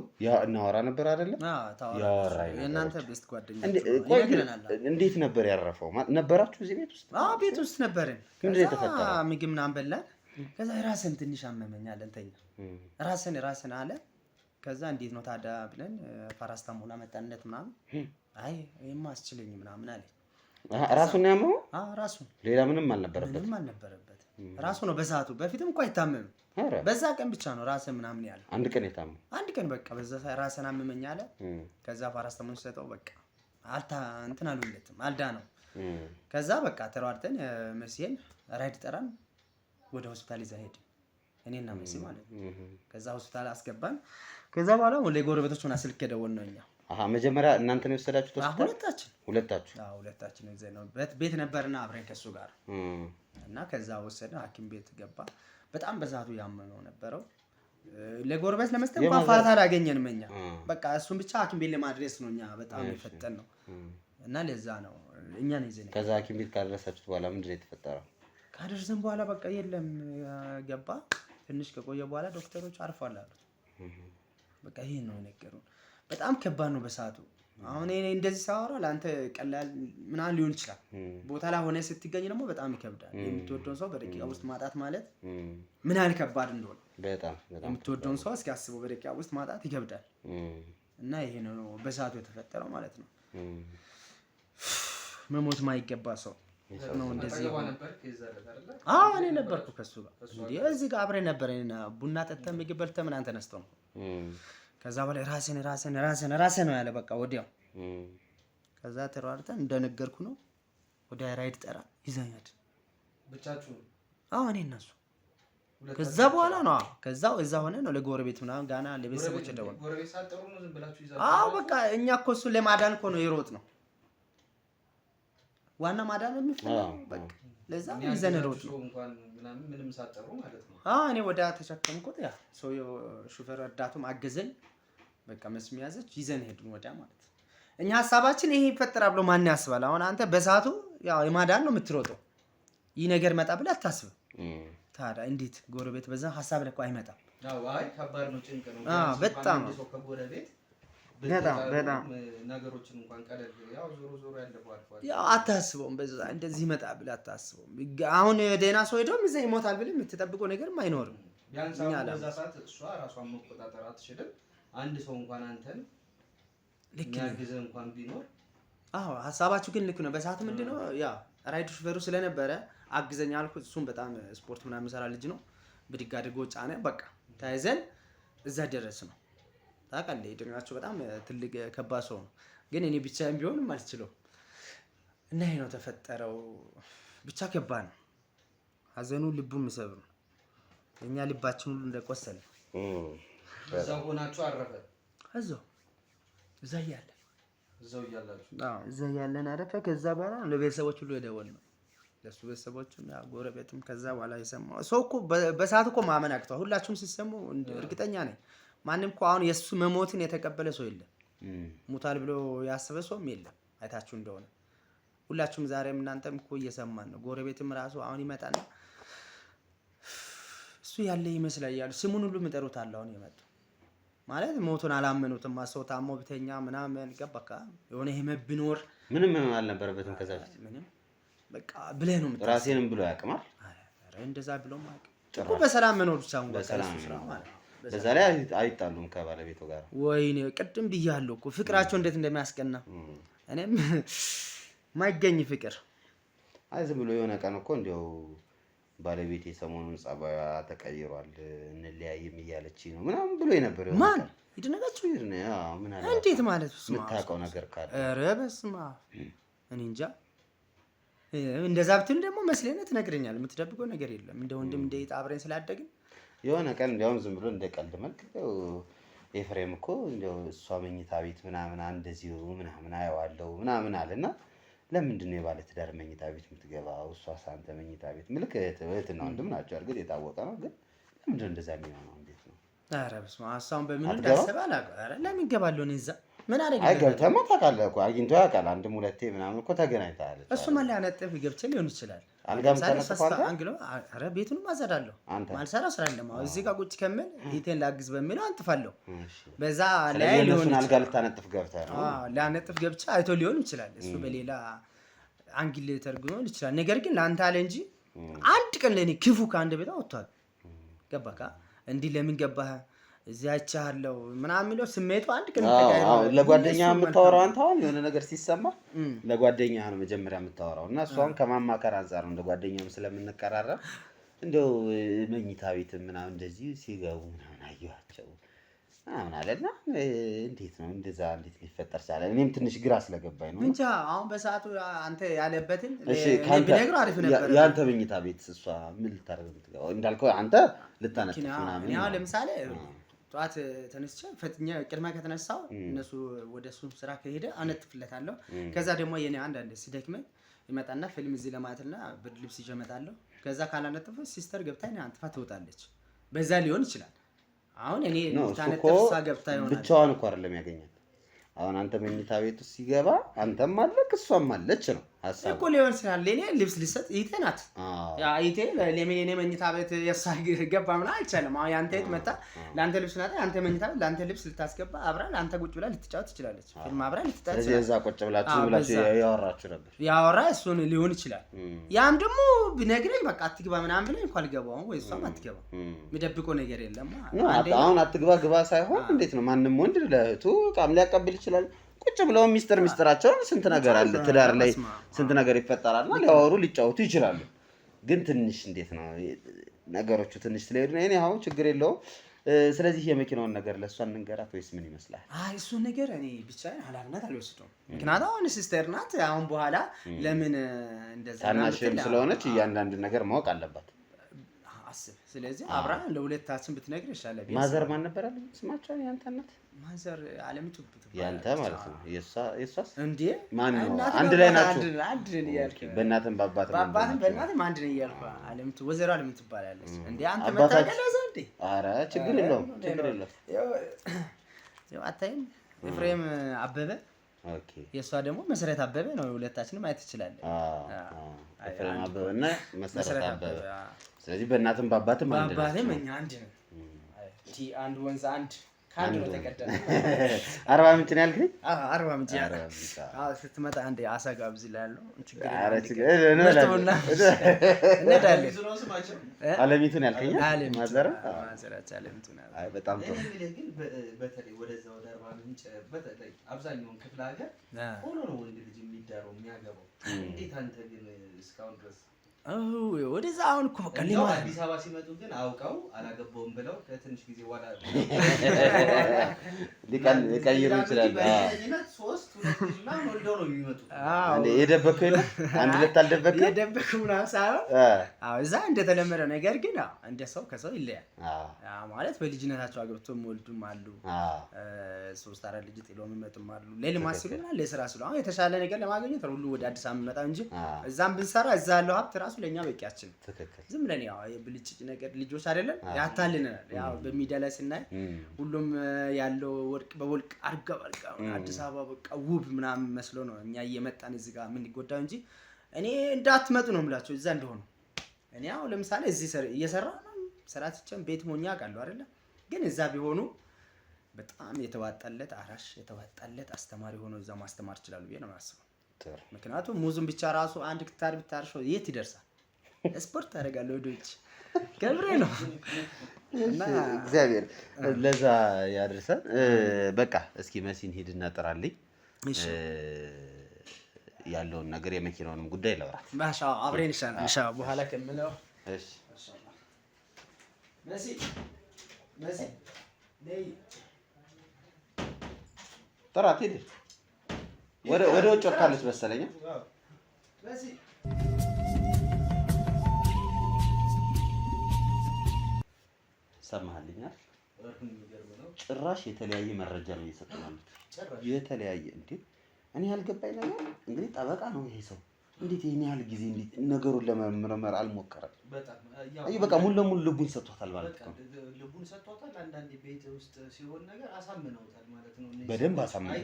Speaker 1: እናወራ ነበር አይደለም? ያወራኝ
Speaker 3: እናንተ ቤስት ጓደኛ
Speaker 1: እንዴት ነበር ያረፈው? ነበራችሁ እዚህ ቤት ውስጥ?
Speaker 3: ቤት ውስጥ ነበርን።
Speaker 1: ከዛ
Speaker 3: ምግብ ምናምን በላን። ከዛ ራስን ትንሽ አመመኛል እንተኛ ራስን አለ። ከዛ እንዴት ነው ታዲያ ብለን ፓራስታሞል አመጣንለት ምናምን። አይ ይሄማ አስችለኝ ምናምን አለ።
Speaker 1: ራሱን ነው ያመመው?
Speaker 3: ራሱ
Speaker 1: ሌላ ምንም አልነበረበት።
Speaker 3: ራሱ ነው በሰዓቱ። በፊትም እንኳን አይታመምም። በዛ ቀን ብቻ ነው ራስን ምናምን ያለ።
Speaker 1: አንድ ቀን የታመመው አንድ
Speaker 3: ቀን በቃ በዛ ራስን አመመኝ አለ። ከዛ ፓራስታሞል ሰጠው። በቃ እንትን አልሆነለትም አልዳነው። ከዛ በቃ ተሯርጠን መሲን ራይድ ጠራን ወደ ሆስፒታል ይዘን ሄድን። እኔና መሲ ማለት ነው። ከዛ ሆስፒታል አስገባን። ከዛ በኋላ ለጎረቤቶች ሆና ስልክ ደወልን ነው እኛ።
Speaker 1: መጀመሪያ እናንተ ነው የወሰዳችሁት ሆስፒታል?
Speaker 3: ሁለታችን ይዘን ነው ቤት ነበርና አብረን ከሱ ጋር እና ከዛ ወሰድን። ሐኪም ቤት ገባ። በጣም በዛቱ ያመመው ነበረው። ለጎረቤት ለመስጠት እንኳን ፋታ አላገኘንም እኛ። በቃ እሱን ብቻ ሐኪም ቤት ለማድረስ ነው እኛ በጣም የፈጠን ነው እና ለዛ ነው እኛ ነው ይዘን።
Speaker 1: ከዛ ሐኪም ቤት ካደረሳችሁት በኋላ ምንድን ነው የተፈጠረው?
Speaker 3: ካደረሰን በኋላ በቃ የለም ገባ። ትንሽ ከቆየ በኋላ ዶክተሮች አርፏል አሉት። በቃ ይሄን ነው የነገሩን። በጣም ከባድ ነው በሰዓቱ። አሁን እኔ እንደዚህ ሳወራ ለአንተ ቀላል ምናምን ሊሆን ይችላል። ቦታ ላይ ሆነ ስትገኝ ደግሞ በጣም ይከብዳል። የምትወደውን ሰው በደቂቃ ውስጥ ማጣት ማለት ምን ያህል ከባድ እንደሆነ በጣም የምትወደውን ሰው እስኪ አስበው፣ በደቂቃ ውስጥ ማጣት ይከብዳል። እና ይሄ ነው በሰዓቱ የተፈጠረው ማለት ነው። መሞት ማይገባ ሰው ነው እንደዚህ። እኔ ነበርኩ ከሱ ጋር እንዴ እዚህ ጋር አብረን ነበርና ቡና ጠጥተን ምግብ በልተን ምናምን ተነስተው ነው። ከዛ በላይ ራስን ነው ያለ በቃ ወዲያው። ከዛ ተሯርተን እንደነገርኩ ነው ወደ ራይድ ጠራ ይዘኛል
Speaker 4: ብቻችሁ?
Speaker 3: እኔ እና እሱ። ከዛ በኋላ ነው ከዛው እዛ ሆነ ነው ለጎረቤት ምናምን ጋና ለቤተሰቦች ደወል።
Speaker 4: ጎረቤት ሳጠሩ ነው ዝም ብላችሁ ይዛችሁ?
Speaker 3: በቃ እኛ እኮ እሱ ለማዳን እኮ ነው የሮጥ ነው ዋና ማዳን ነው የሚፈልገው። በቃ ለዛ ይዘን ሮጥ ነው
Speaker 4: እንኳን ምንም ሳጠሩ ማለት ነው።
Speaker 3: እኔ ወደ ተሸከምኩት ያ ሰውዬው ሹፌር ረዳቱም አገዘኝ። በቃ መስሚያ ያዘች ይዘን ሄድን ወዲያ ማለት ነው። እኛ ሐሳባችን ይሄ ይፈጠራል ብሎ ማን ያስባል? አሁን አንተ በሰዓቱ ያው የማዳን ነው የምትሮጠው። ይህ ነገር መጣ ብለህ አታስብም። ታዲያ እንዴት ጎረቤት በዛ ሐሳብ ለኮ አይመጣም።
Speaker 4: አይ ከባድ ነው፣ ጭንቅ ነው።
Speaker 3: በጣም
Speaker 4: ሰው ከጎረቤት
Speaker 3: በጣም
Speaker 4: ነገሮችን እንኳን ቀለል ያው ዞሮ ያለፈው አልፏል።
Speaker 3: ያው አታስበውም። በዛ እንደዚህ ይመጣ ብለህ አታስበውም። አሁን ደህና ሰው ሄዶ እዛ ይሞታል ብለህ የምትጠብቀው ነገርም አይኖርም።
Speaker 4: ቢያንስ በዛ ሰዓት እሷ ራሷን መቆጣጠር አትችልም። አንድ ሰው እንኳን አንተን የሚያግዝህ እንኳን ቢኖር
Speaker 3: ሐሳባችሁ ግን ልክ ነው። በሰዓት ምንድነው ያ ራይድ ሹፌሩ ስለነበረ አግዘኛ አልኩት። እሱም በጣም ስፖርት ምናምን የሚሰራ ልጅ ነው። ብድግ አድርጎ ጫነ። በቃ ተያይዘን እዛ ደረስ ነው። ታውቃለህ እድሜያቸው በጣም ትልቅ ከባድ ሰው ነው። ግን እኔ ብቻዬን ቢሆንም አልችለውም እና ይሄ ነው ተፈጠረው። ብቻ ከባድ ነው ሀዘኑ፣ ልቡ የሚሰብር ነው። እኛ ልባችን ሁሉ እንደቆሰለ
Speaker 4: እዛው ሆናችሁ አረፈ።
Speaker 3: እዛው እያለን አረፈ። ከዛ በኋላ ለቤተሰቦች ሁሉ የደወልነው ለሱ ቤተሰቦችም ያ ጎረቤትም። ከዛ በኋላ የሰማው ሰው እኮ በሰዓቱ እኮ ማመን አቅቷል። ሁላችሁም ሲሰሙ እርግጠኛ ነኝ ማንም እኮ አሁን የሱ መሞትን የተቀበለ ሰው የለም። ሙታል ብሎ ያሰበ ሰውም የለም። አይታችሁ እንደሆነ ሁላችሁም ዛሬም እናንተም እኮ እየሰማን ነው። ጎረቤትም ራሱ አሁን ይመጣና እሱ ያለ ይመስላል ያሉ ስሙን ሁሉ የሚጠሩት አለ። አሁን የመጡ ማለት ሞቱን አላመኑትም። ማሰው ታሞ ብተኛ ምናምን ገባካ የሆነ ህመም ቢኖር
Speaker 1: ምንም አልነበረበትም። ከዛ በፊት
Speaker 3: ምንም በቃ ብለህ ነው የምትለው።
Speaker 1: ራሴንም ብሎ ያቅማል።
Speaker 3: አረ እንደዛ ብሎ ማቅ እኮ በሰላም መኖር ብቻ ነው
Speaker 1: በሰላም ማለት በዛ ላይ አይጣሉም ከባለቤቱ ጋር።
Speaker 3: ወይኔ ቅድም ብያለሁ እኮ ፍቅራቸው እንዴት እንደሚያስቀና። እኔም ማይገኝ ፍቅር
Speaker 1: ዝም ብሎ የሆነ ቀን እኮ እንደው ባለቤቴ ሰሞኑን ጸባያ ተቀይሯል እንለያይም እያለች ነው ምናምን ብሎ የነበረው
Speaker 3: ማን ይድነጋችሁ
Speaker 1: ምን አለ
Speaker 3: እንዴት ማለት ነው?
Speaker 1: የምታውቀው ነገር ካለ
Speaker 3: ኧረ በስመ አብ እኔ እንጃ። እንደዛ ብትል ደግሞ መስለኝ ትነግረኛለህ። የምትደብቀው ነገር የለም። እንደ ወንድም እንደ አብረን ስላደግን
Speaker 1: የሆነ ቀን እንዲያውም ዝም ብሎ እንደቀልድ መልክ ኤፍሬም እኮ እንደው እሷ መኝታ ቤት ምናምን እንደዚሁ ምናምን አየዋለሁ ምናምን አለና ለምንድን ነው የባለ ትዳር መኝታ ቤት የምትገባው? እሷስ አንተ መኝታ ቤት ምልክ እህትና ወንድም ናቸው እርግጥ የታወቀ ነው። ግን ለምንድን ነው እንደዛ የሚሆነው? እንዴት ነው?
Speaker 3: ኧረ በስመ አብ እሷን በምን እንዳሰበ አላውቅም። ኧረ ለምን እገባለሁ እኔ እዛ ምን አደረገ?
Speaker 1: አይ ገብተህማ ታውቃለህ እኮ አግኝቶ ያውቃል። አንድም ሁለቴ ምናምን እኮ ተገናኝተሃል።
Speaker 3: እሱማ ሊያነጥፍ ገብቼ ሊሆን ይችላል።
Speaker 1: አልጋም ተነጥፏል።
Speaker 3: ኧረ ቤቱንም አጸዳለሁ። ማልሰራው ስራ የለም። አሁን እዚህ ጋር ቁጭ ከምል ሂቴን ላግዝ በሚለው አንጥፋለሁ። በዛ ላይ ሊሆን
Speaker 1: አልጋ ልታነጥፍ ገብተህ ነው?
Speaker 3: ሊያነጥፍ ገብቼ አይቶ ሊሆን ይችላል። እሱ በሌላ አንግል ተርጉሞ ይችላል። ነገር ግን ለአንተ አለ እንጂ አንድ ቀን ለኔ ክፉ ከአንድ ቤት ወጥቷል። ገባካ? እንዲህ ለምን ገባህ እዚህ አይቻለሁ ምናምን የሚለው ስሜቱ አንድ ቀን ተጋይሮ
Speaker 1: ለጓደኛ የምታወራው አንተ አሁን የሆነ ነገር ሲሰማ ለጓደኛ ነው መጀመሪያ የምታወራው እና እሷን ከማማከር አንፃር ነው። እንደ ጓደኛም ስለምንቀራረብ እንደው መኝታ ቤት ምናምን እንደዚህ ሲገቡ ምናምን አየኋቸው ምናምን አለና እንዴት ነው እንደዛ እንዴት ሊፈጠር ቻለ? እኔም ትንሽ ግራ ስለገባኝ ነው እንጂ
Speaker 3: አሁን በሰዓቱ አንተ ያለበትን
Speaker 1: ቢነግረው አሪፍ ነበር። ያንተ መኝታ ቤት እሷ ምን ልታደርግ የምትገባው እንዳልከው አንተ ልታነጥፍ ምናምን
Speaker 3: ያው ለምሳሌ ጠዋት ተነስቼ ፈጥኛ ቅድማ ከተነሳው እነሱ ወደ እሱ ስራ ከሄደ አነጥፍለታለሁ። ከዛ ደግሞ የኔ አንዳንድ ሲደክመኝ ይመጣና ፊልም እዚህ ለማየትና ብርድ ልብስ ይዤ እመጣለሁ። ከዛ ካላነጥፍ ሲስተር ገብታ እኔ አንጥፋ ትወጣለች። በዛ ሊሆን ይችላል። አሁን እኔ ታነጥፍ ሳ ገብታ ይሆናል።
Speaker 1: ብቻዋን እኮ አይደለም ያገኛት። አሁን አንተ መኝታ ቤት ውስጥ ሲገባ አንተም አለክ እሷም አለች ነው ሐሳቡ
Speaker 3: እኮ ሊሆን ይችላል። ለኔ ልብስ ልሰጥ ይተናት ያ ይቴ ለኔ መኝታ ቤት የሳግ ገባ ምናምን አይቻልም። አሁን ያንተ ቤት መጣ ለአንተ ልብስ ናታ አንተ መኝታ ቤት ለአንተ ልብስ ልታስገባ አብራ ለአንተ ቁጭ ብላ ልትጫወት ትችላለች። ፊልም አብራ ልትጫወት
Speaker 1: ስለዚህ እዛ ቁጭ ብላችሁ ያወራችሁ ነበር።
Speaker 3: ያወራ እሱን ሊሆን ይችላል። ያም ደግሞ ቢነግረኝ በቃ አትግባ ምናምን ብለኝ እንኳን ልገባው ወይ እሷም አትገባ የሚደብቀው ነገር የለም።
Speaker 1: አሁን አትግባ ግባ ሳይሆን እንዴት ነው ማንም ወንድ ለእህቱ ቃም ሊያቀብል ይችላል። ቁጭ ብለው ሚስጥራቸውን ስንት ነገር አለ ትዳር ላይ ስንት ነገር ይፈጠራልና ሊያወሩ ሊጫወቱ ይችላሉ። ግን ትንሽ እንዴት ነው ነገሮቹ ትንሽ ስለሄዱ ነው። እኔ አሁን ችግር የለውም። ስለዚህ የመኪናውን ነገር ለእሷ እንንገራት ወይስ ምን ይመስላል?
Speaker 3: እሱ ነገር እኔ ብቻዬን ኃላፊነት አልወስደውም። ምክንያቱም አሁን ሲስተር ናት። አሁን በኋላ ለምን እንደዛ
Speaker 1: ታናሽም ስለሆነች እያንዳንዱ ነገር ማወቅ አለባት።
Speaker 3: አስብ። ስለዚህ አብራ ለሁለታችን ብትነግር ይሻላል።
Speaker 1: ማዘር ማን ነበር አለ ስማቸው? ያንተ እናት
Speaker 3: ማዘር አለምቱ ብትባል
Speaker 1: ያንተ ማለት ነው። የሷስ
Speaker 3: እንዴ
Speaker 1: ማን ነው? አንድ ላይ ናቸው።
Speaker 3: አንድ ነው ያልከ
Speaker 1: በእናትም
Speaker 3: በእናትም አንድ ነው ያልከ። አለምቱ ወዘሮ አለምቱ ትባላለች። እንዴ አንተ መታገለዘ እንዴ?
Speaker 1: ኧረ ችግር የለውም ችግር የለውም።
Speaker 3: ያው አታይም ኤፍሬም አበበ
Speaker 1: ኦኬ።
Speaker 3: የሷ ደግሞ መሰረት አበበ ነው። ሁለታችንም ማየት ትችላለህ።
Speaker 1: ኤፍሬም አበበና መሰረት አበበ። ስለዚህ በእናትም በአባትም አንድ ነው።
Speaker 3: በአባትም እኛ አንድ ነው። አንድ ወንዝ አንድ ካንድ ነው ተቀደለ።
Speaker 1: አርባ ምንጭ ነው ያልከኝ?
Speaker 3: አርባ ምንጭ ያለ ስትመጣ አንዴ አሳ ጋብዝ እላለሁ።
Speaker 1: አለሚቱ ነው ያልከኝ? ማዘር
Speaker 3: አለሚቱ ነው።
Speaker 1: አይ በጣም ጥሩ።
Speaker 4: ግን በተለይ ወደዛ ወደ አርባ ምንጭ በተለይ አብዛኛውን ክፍለ ሀገር ሆኖ ነው ወንድ ልጅ የሚዳረው የሚያገባው። እንዴት አንተ ግን እስካሁን ድረስ
Speaker 3: ወደዛ አሁን እኮ በቃ
Speaker 4: አዲስ አበባ ሲመጡ ግን አውቀው አላገባውም ብለው ከትንሽ ጊዜ በኋላ
Speaker 1: ሊቀይሩ ይችላል።
Speaker 4: ወልደው ነው የሚመጡት።
Speaker 1: የደበኩ የለ አንድ ሁለት አልደበክም
Speaker 3: የደበኩ ምናምን ሳይሆን እዛ እንደተለመደው ነገር ግን እንደ ሰው ከሰው ይለያል። ማለት በልጅነታቸው አግብቶ የሚወልዱም አሉ። 3-4 ልጅ ጥሎ የሚመጡም አሉ። ለልማት ሲሉ እና ለስራ ሲሉ አሁን የተሻለ ነገር ለማግኘት ሁሉ ወደ አዲስ አበባ የሚመጣው እንጂ እዛም ብንሰራ እዛ ያለው ሀብት ራሱ ለኛ በቂያችን። ዝም ብለን ያው የብልጭጭ ነገር ልጆች አይደለም ያታልናል። ያው በሚዲያ ላይ ስናይ ሁሉም ያለው ወርቅ በወርቅ አርጋ አዲስ አበባ በቃ ውብ ምናምን መስሎ ነው እኛ እየመጣን እዚህ ጋር ምን ይጎዳው እንጂ እኔ እንዳትመጡ ነው የምላቸው እዛ እንደሆነ። እኔ አሁን ለምሳሌ እዚህ እየሰራ ነው ሰራትቸም ቤት ሞኛ አውቃለሁ አይደለ? ግን እዛ ቢሆኑ በጣም የተዋጣለት አራሽ የተዋጣለት አስተማሪ ሆኖ እዛ ማስተማር ይችላሉ ብዬ ነው የማስበው። ምክንያቱም ሙዙን ብቻ ራሱ አንድ ክታር ብታርሸው የት ይደርሳል? ስፖርት ታደርጋለህ ወዶች ገብሬ ነው እና
Speaker 1: እግዚአብሔር ለዛ ያደርሰን። በቃ እስኪ መሲን ሂድና ጥራልኝ ያለውን ነገር የመኪናውንም ጉዳይ ለወራት
Speaker 3: ማሻ አብሬን ይሻላል። ማሻ በኋላ ከምለው
Speaker 1: እሺ
Speaker 3: መሲ ነይ
Speaker 1: ጥራት ሂድ። ወደ ውጭ ወጣለች መሰለኝ።
Speaker 3: መሲ
Speaker 1: ሰማህልኛል? ጭራሽ የተለያየ መረጃ ነው እየሰጡን ያሉት። የተለያየ እንዴ እኔ ያልገባኝ ነገር እንግዲህ ጠበቃ ነው ይሄ ሰው እንዴት ይሄን ያህል ጊዜ እንዴት ነገሩን ለመመርመር አልሞከረም? በቃ ሙሉ ለሙሉ ልቡን ሰጥቷታል ማለት ነው።
Speaker 4: ልቡን ሰጥቷታል። አንዳንዴ ቤት ውስጥ ሲሆን ነገር አሳምነውታል ማለት ነው።
Speaker 1: በደንብ አሳምነው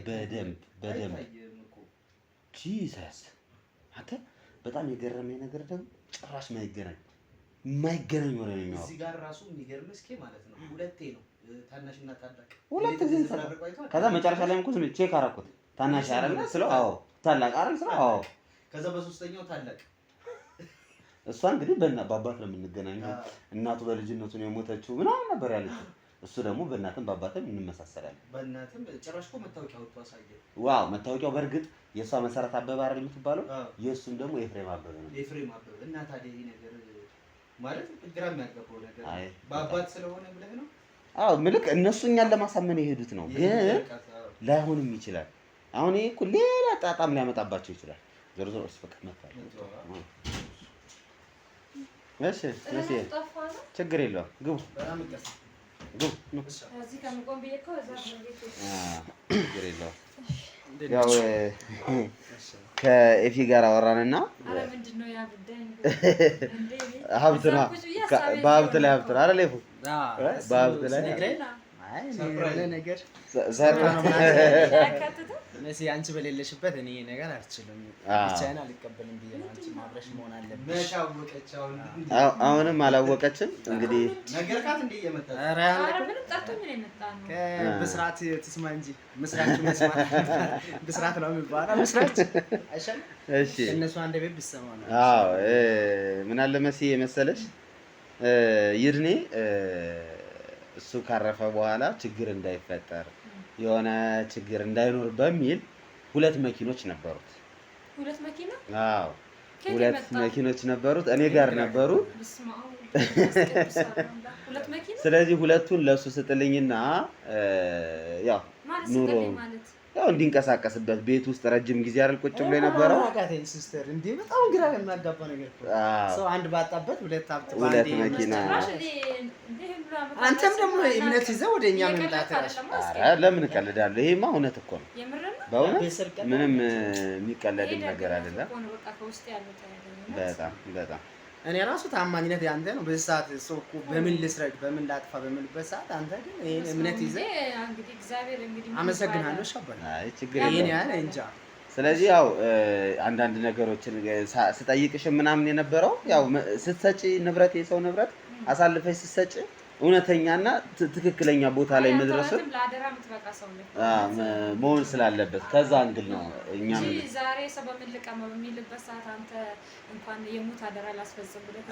Speaker 1: በደንብ ጂሰስ አንተ በጣም የገረመኝ ነገር ደግሞ ጭራሽ የማይገናኝ ሆነ ነው የሚያወራው።
Speaker 4: እዚህ ጋር ራሱ የሚገርም እስኪ ማለት ነው ሁለቴ ነው ታናሽና ታላቅ
Speaker 1: ሁለት ጊዜ ከዛ መጨረሻ ላይ እንኳን ቼክ አደረኩት ታናሽ አይደል ስለው አዎ ታላቅ አይደል ስለው አዎ
Speaker 4: ከዛ በሶስተኛው ታላቅ
Speaker 1: እሷ እንግዲህ በአባት ነው የምንገናኘው እናቱ በልጅነቱ ነው የሞተችው ምናምን ነበር ያለችው። እሱ ደግሞ በእናትም በአባትም እንመሳሰላለን።
Speaker 4: በእናትም ጭራሽ እኮ መታወቂያው ወጥቶ አሳየ።
Speaker 1: ዋው መታወቂያው በእርግጥ የእሷ መሰረት አበበ አይደል የምትባለው የእሱም ደግሞ ኤፍሬም አበበ ነው።
Speaker 4: ኤፍሬም አበበ እና ታዲያ ይሄ ነገር ማለት ግራ የሚያጋባው ነገር በአባት ስለሆነ ብለህ ነው?
Speaker 1: አዎ ምልክ እነሱ እኛን ለማሳመን የሄዱት ነው፣ ግን ላይሆንም ይችላል። አሁን ይሄ እኮ ሌላ ጣጣም ሊያመጣባቸው ይችላል። ዞሮ ዞሮ በቃ መጣ። እሺ ችግር የለውም ግቡ ግቡ። ችግር የለውም። ያው ከኤፊ ጋር አወራንና ሀብት ነው በሀብት ላይ ሀብት ነው አይደል ኤፉ? በሀብት ላይ
Speaker 3: ነገር አንቺ በሌለሽበት እኔ ነገር አልችልም፣ ብቻዬን አልቀበልም ብዬ ነው። አንቺ ማብረሽ መሆን አለብሽ።
Speaker 1: አሁንም አላወቀችም። እንግዲህ
Speaker 4: ነገርካት እንደ እየመጣች
Speaker 3: ብስራት ትስማ እንጂ ምስራች መስማት ብስራት ነው የሚባለው። ምስራች አይሻልም?
Speaker 1: እሺ
Speaker 3: እነሱ አንድ ቤት ብትሰማ ነው።
Speaker 1: አዎ ምን አለ መሲ የመሰለሽ ይድኔ እሱ ካረፈ በኋላ ችግር እንዳይፈጠር የሆነ ችግር እንዳይኖር በሚል ሁለት መኪኖች ነበሩት።
Speaker 2: ሁለት መኪና?
Speaker 1: አዎ ሁለት መኪኖች ነበሩት። እኔ ጋር ነበሩ። ስለዚህ ሁለቱን ለሱ ስጥልኝና ያው ኑሮ ያው እንዲንቀሳቀስበት ቤት ውስጥ ረጅም ጊዜ አይደል ቁጭ ብሎ የነበረው።
Speaker 3: አቃተኝ ሲስተር እንዴ በጣም ግራ የሚያጋባ ነገር እኮ ሰው አንድ ባጣበት ሁለት ሀብት
Speaker 1: ሁለት መኪና።
Speaker 3: አንተም ደግሞ እምነት ይዘህ ወደኛ መምጣት
Speaker 1: ኧረ ለምን እቀልዳለሁ? ይሄማ እውነት እኮ ነው። በእውነት ምንም የሚቀለድም ነገር አይደለም። በጣም በጣም
Speaker 3: እኔ ራሱ ታማኝነት ያንተ ነው። በዚህ ሰዓት ሰው እኮ በምን ልስረቅ በምን ላጥፋ በምልበት ሰዓት አንተ ግን ይሄን እምነት ይዘህ
Speaker 2: እንግዲህ እግዚአብሔር እንግዲህ
Speaker 3: አመሰግናለሁ። ሻባል
Speaker 1: አይ ችግር የለም
Speaker 3: ያለ እንጃ።
Speaker 1: ስለዚህ ያው አንዳንድ ነገሮችን ስጠይቅሽ ምናምን የነበረው ያው ስትሰጪ ንብረት የሰው ንብረት አሳልፈሽ ስትሰጪ እውነተኛና ትክክለኛ ቦታ ላይ መድረስ መሆን ስላለበት ከዛ አንግል ነው። እኛም
Speaker 2: ዛሬ ሰው በመልቀም በሚልበት ሰዓት አንተ እንኳን የሙት አደራ ላስፈጽም ብለህ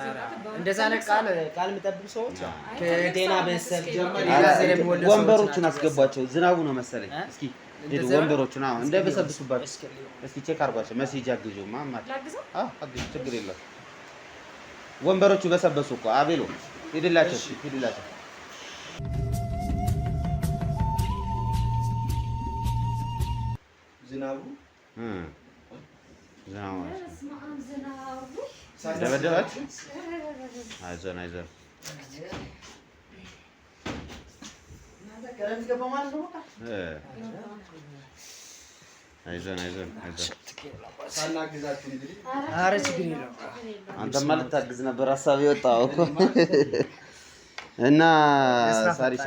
Speaker 3: እንደዛ ቃል የምጠብቅ ሰዎች ከዴና ቤተሰብ
Speaker 1: ወንበሮቹን አስገቧቸው። ዝናቡ ነው መሰለኝ። እስኪ ወንበሮቹን አሁን እንዳይበሰብሱባቸው እስኪ ቼክ አድርጓቸው። መሴጅ አግዢው ማማት አግዢው ችግር የለም። ወንበሮቹ በሰበሱ እኮ አቤሎ ሂድላቸው ሂድላቸው።
Speaker 4: ዝናቡ
Speaker 1: ደበደባችሁ? አይዞን አይዞን አይዞን አይዞን አይዞን።
Speaker 4: ሳናግዛችሁ እንግዲህ
Speaker 3: ኧረ ችግር የለውም።
Speaker 1: አንተማ ልታግዝ ነበር ሀሳብ የወጣው እኮ እና ሳሪሳ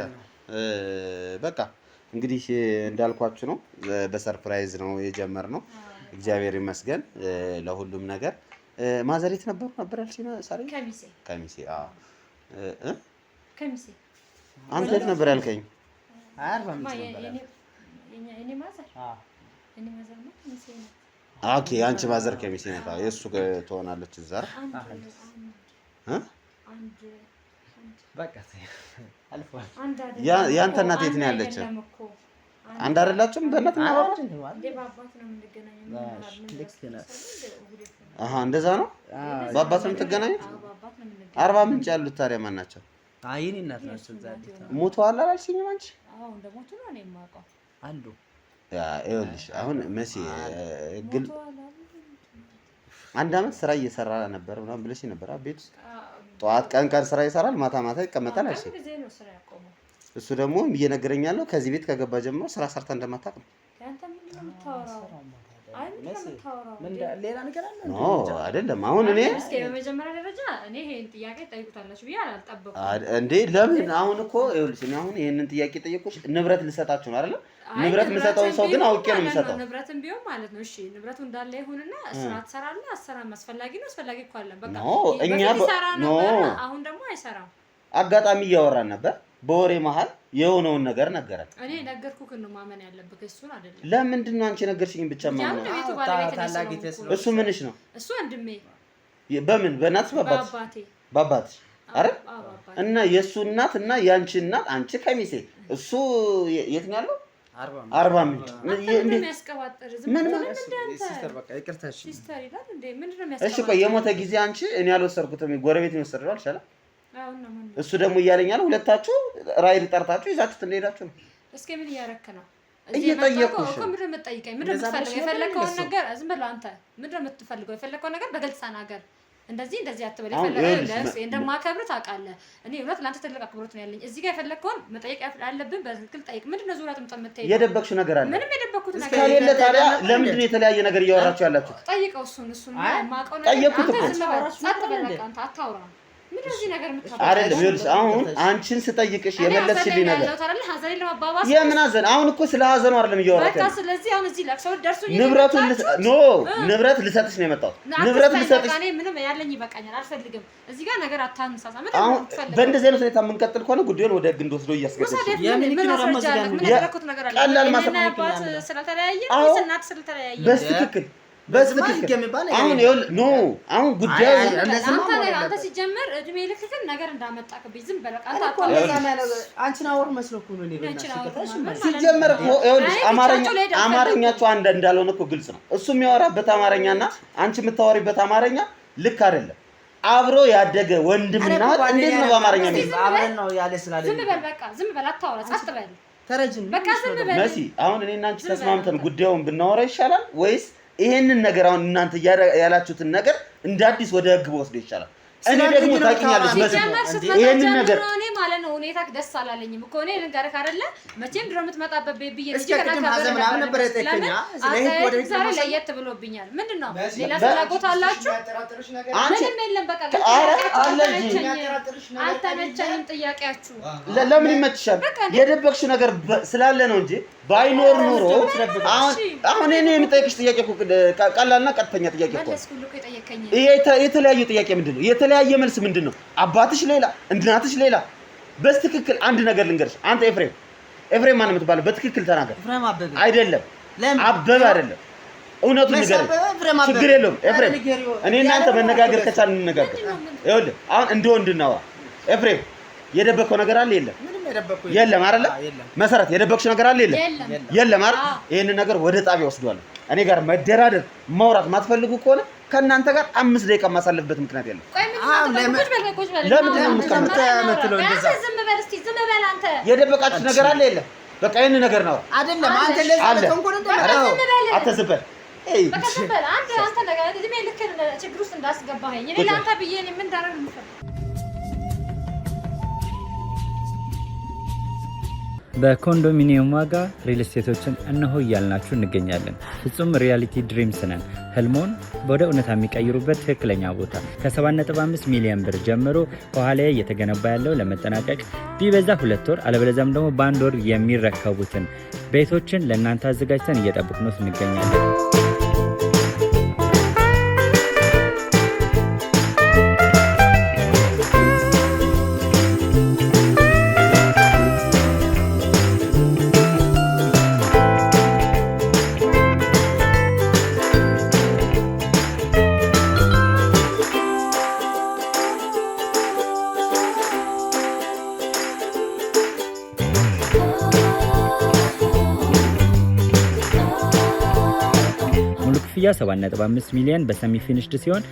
Speaker 1: በቃ እንግዲህ እንዳልኳችሁ ነው። በሰርፕራይዝ ነው የጀመርነው። እግዚአብሔር ይመስገን ለሁሉም ነገር። ማዘሬት ነበሩ ነበር ያልሽኝ ሳሪ? ከሚሴ አዎ
Speaker 2: ከሚሴ።
Speaker 1: አንተ የት ነበር ያልከኝ? ኦኬ አንቺ ማዘር ከሚሴ ነታ የእሱ ትሆናለች እዛ ያንተ እናት የት ነው ያለችው? አንድ አይደላችሁም? በእናት ነው እንደዛ ነው። በአባት ነው የምትገናኙት? አርባ ምንጭ ያሉት ታዲያ ማን ናቸው?
Speaker 3: የእኔ እናት ናቸው።
Speaker 1: ሞተዋል አላልሽኝም አንቺ?
Speaker 3: አሉ
Speaker 1: ይኸውልሽ አሁን መሲ ግን አንድ አመት ስራ እየሰራ ነበር ምናምን ብለሽ ነበር። ቤት ውስጥ ጠዋት ቀን ስራ ይሰራል፣ ማታ ማታ ይቀመጣል አልሽ። እሱ ደግሞ እየነገረኝ ያለው ከዚህ ቤት ከገባ ጀምሮ ስራ ሰርታ እንደማታውቅ ነው።
Speaker 3: ሌላ ነገር አለ
Speaker 1: ኖ አይደለም። አሁን እኔ
Speaker 2: እስኪ በመጀመሪያ ደረጃ እኔ ይሄን ጥያቄ ጠይቁታላችሁ ብዬ አልጠበቅኩም
Speaker 1: እንዴ። ለምን አሁን እኮ ይኸውልሽ፣ እኔ አሁን ይሄንን ጥያቄ ጠየቅኩሽ ንብረት ልሰጣችሁ ነው አይደል? ንብረት የምሰጠውን ሰው ግን አውቄ ነው የምሰጠው።
Speaker 2: ንብረትም ቢሆን ማለት ነው። እሺ ንብረቱ እንዳለ ይሁንና ስራ ትሰራለህ። አሰራም አስፈላጊ ነው። አስፈላጊ እኮ አለ። በቃ
Speaker 1: እኛ
Speaker 2: አሁን ደግሞ አይሰራም።
Speaker 1: አጋጣሚ እያወራን ነበር። በወሬ መሀል የሆነውን ነገር ነገረን።
Speaker 2: እኔ ነገርኩህ ነው ማመን ያለብህ እሱን አይደለም።
Speaker 1: ለምንድን ነው አንቺ ነገርሽኝ ብቻ ማመን? እሱ ምንሽ ነው?
Speaker 2: እሱ ወንድሜ።
Speaker 1: በምን በእናትሽ በአባትሽ አይደል? እና የእሱ እናት እና የአንቺ እናት፣ አንቺ ከሚሴ እሱ የት ነው ያለው? 40 ምንጭ እሺ ቆይ የሞተ ጊዜ አንቺ እኔ ያልወሰድኩትም ጎረቤት የሚወሰደው አልሻለም። እሱ ደግሞ እያለኝ አለ ሁለታችሁ ራይድ ጠርታችሁ ይዛችሁ ትሄዳችሁ ነው።
Speaker 2: እስኪ ምን እያረክ ነው?
Speaker 1: እየጠየኩሽ
Speaker 2: እኮ ምንድን ነው የምትጠይቀኝ? ምንድን ነው የምትፈልገው? የፈለከውን ነገር ዝም ብለህ አንተ ምንድን ነው የምትፈልገው? የፈለከውን ነገር በግልጽ ተናገር። እንደዚህ አትበል። የፈለከው እንደማከብርህ ታውቃለህ። እኔ እውነት ለአንተ ትልቅ አክብሮት ነው ያለኝ። እዚህ ጋር የፈለከውን መጠየቅ ያለብን በትክክል ጠይቅ። ምንድን ነው ዙሪያ ጥምጥም የምትሄጂው?
Speaker 1: የደበቅሽው ነገር አለ?
Speaker 2: ምንም የደበቅኩት ነገር
Speaker 1: ከሌለ ታዲያ ለምንድን ነው የተለያየ ነገር እያወራችሁ ያላችሁት?
Speaker 2: ጠይቀው። እሱን የማውቀው ነገር
Speaker 1: ጠየቅኩት እኮ።
Speaker 2: ጸጥ በል በቃ አንተ አታውራ። ምንድን ነው እዚህ ነገር የምታወራው?
Speaker 1: አይደለም ይኸውልሽ፣ አሁን አንቺን ስጠይቅሽ የመለስሽልኝ ነገር የምን ሀዘን? አሁን እኮ ስለ ሀዘኑ አይደለም እያወራሁ
Speaker 2: በቃ። ስለዚህ አሁን እዚህ ለቅሶ ደርሶኝ
Speaker 1: ንብረት ልሰጥሽ ነው የመጣሁት። ንብረት ልሰጥሽ
Speaker 2: እኔ ምንም ያለኝ ይበቃኛል፣ አልፈልግም። እዚህ ጋር ነገር አታንሳሳ። ምን
Speaker 1: አሁን በእንደዚህ አይነት ሁኔታ የምንቀጥል ከሆነ ጉዳዩን ወደ ህግ እንድወስደው እያስገደድሽ ቀላል ማሰብ
Speaker 2: ስለተለያየ እናት ስለተለያየ
Speaker 1: በትክክል አሁን ይኸውልህ ኖ አሁን ጉዳዩ
Speaker 2: አንተ ሲጀመር እድሜ ልክክል ነገር እንዳመጣክብኝ ዝም በል በቃ።
Speaker 3: አንቺን አወር መስሎ እኮ ነው።
Speaker 1: ሲጀመር እኮ ይኸውልሽ አማርኛቸው አንድ እንዳልሆነ እኮ ግልጽ ነው። እሱ የሚያወራበት አማርኛና አንቺ የምታወሪበት አማርኛ ልክ አይደለም። አብሮ ያደገ ወንድምና እንዴት ነው በአማርኛ ነው?
Speaker 3: አብረን ነው ያለ ስላለ
Speaker 2: ዝም በል በቃ ዝም በል አታወራ፣ ጸጥ በል
Speaker 3: ተረጅም
Speaker 2: በቃ ዝም በል።
Speaker 1: መሲ አሁን እኔና አንቺ ተስማምተን ጉዳዩን ብናወራ ይሻላል ወይስ ይሄንን ነገር አሁን እናንተ ያላችሁትን ነገር እንደ አዲስ ወደ ህግ ወስዶ ይሻላል? እኔ ደግሞ ታውቂኛለሽ መስሎ ይሄንን ነገር
Speaker 2: እኔ ማለት ነው ሁኔታ ደስ አላለኝም እኮ እኔ ልንገርህ አይደለ መቼም ድሮ የምትመጣበት ቤብዬ
Speaker 3: እንጂ ከናካበረ ነበር የተከኛ ስለዚህ ወደ ህግ
Speaker 2: ዛሬ ለየት ብሎብኛል። ምንድነው ሌላ ፍላጎት አላችሁ? ምንም የለም በቃ አልተመቸኝም ጥያቄያችሁ።
Speaker 1: ለምን ይመችሻል? የደበቅሽው ነገር ስላለ ነው እንጂ ባይኖር ኖሮ አሁን እኔ የምጠይቅሽ ጥያቄ እኮ ቀላልና ቀጥተኛ ጥያቄ እኮ ይሄ የተለያየ ጥያቄ ምንድነው? የተለያየ መልስ ምንድነው? አባትሽ ሌላ እናትሽ ሌላ። በትክክል አንድ ነገር ልንገርሽ። አንተ ኤፍሬም ማን የምትባለው በትክክል ተናገር። አይደለም አበበ አይደለም፣ እውነቱን ንገረኝ። ችግር የለውም ኤፍሬም፣ እኔ እናንተ መነጋገር ከቻልን እንነጋገር። ይኸውልህ አሁን እንደ ወንድ እናውራ። ኤፍሬም የደበቀው ነገር አለ የለም? የለም አይደለ? መሰረት የደበቅሽ ነገር አለ የለም አይደል? ይሄንን ነገር ወደ ጣቢያ ወስዷል። እኔ ጋር መደራደር ማውራት ማትፈልጉ ከሆነ ከእናንተ ጋር 5 ደቂቃ ማሳለፍበት ምክንያት የለም። የደበቃችሁ ነገር አለ የለም? በቃ ይሄን ነገር ነው
Speaker 3: አይደለም? አንተ ለዚህ ተንኮል እንደማታው
Speaker 1: አትዝበል።
Speaker 2: በቃ ዝም አንተ ነገር እድሜ ልክ ችግር ውስጥ እንዳስገባኸኝ እኔ ለአንተ ብዬ ምን እንዳደረግ የምፈልግ
Speaker 5: በኮንዶሚኒየም ዋጋ ሪል ስቴቶችን እነሆ እያልናችሁ እንገኛለን። ፍጹም ሪያሊቲ ድሪምስ ነን። ህልሞን ወደ እውነታ የሚቀይሩበት ትክክለኛ ቦታ ከ7.5 ሚሊዮን ብር ጀምሮ ከኋላ እየተገነባ ያለው ለመጠናቀቅ ቢበዛ 2 ወር አለበለዚያም ደግሞ በ1 ወር የሚረከቡትን ቤቶችን ለእናንተ አዘጋጅተን እየጠበቅነው እንገኛለን። ክፍያ 7.5 ሚሊዮን በሰሚ ፊኒሽድ ሲሆን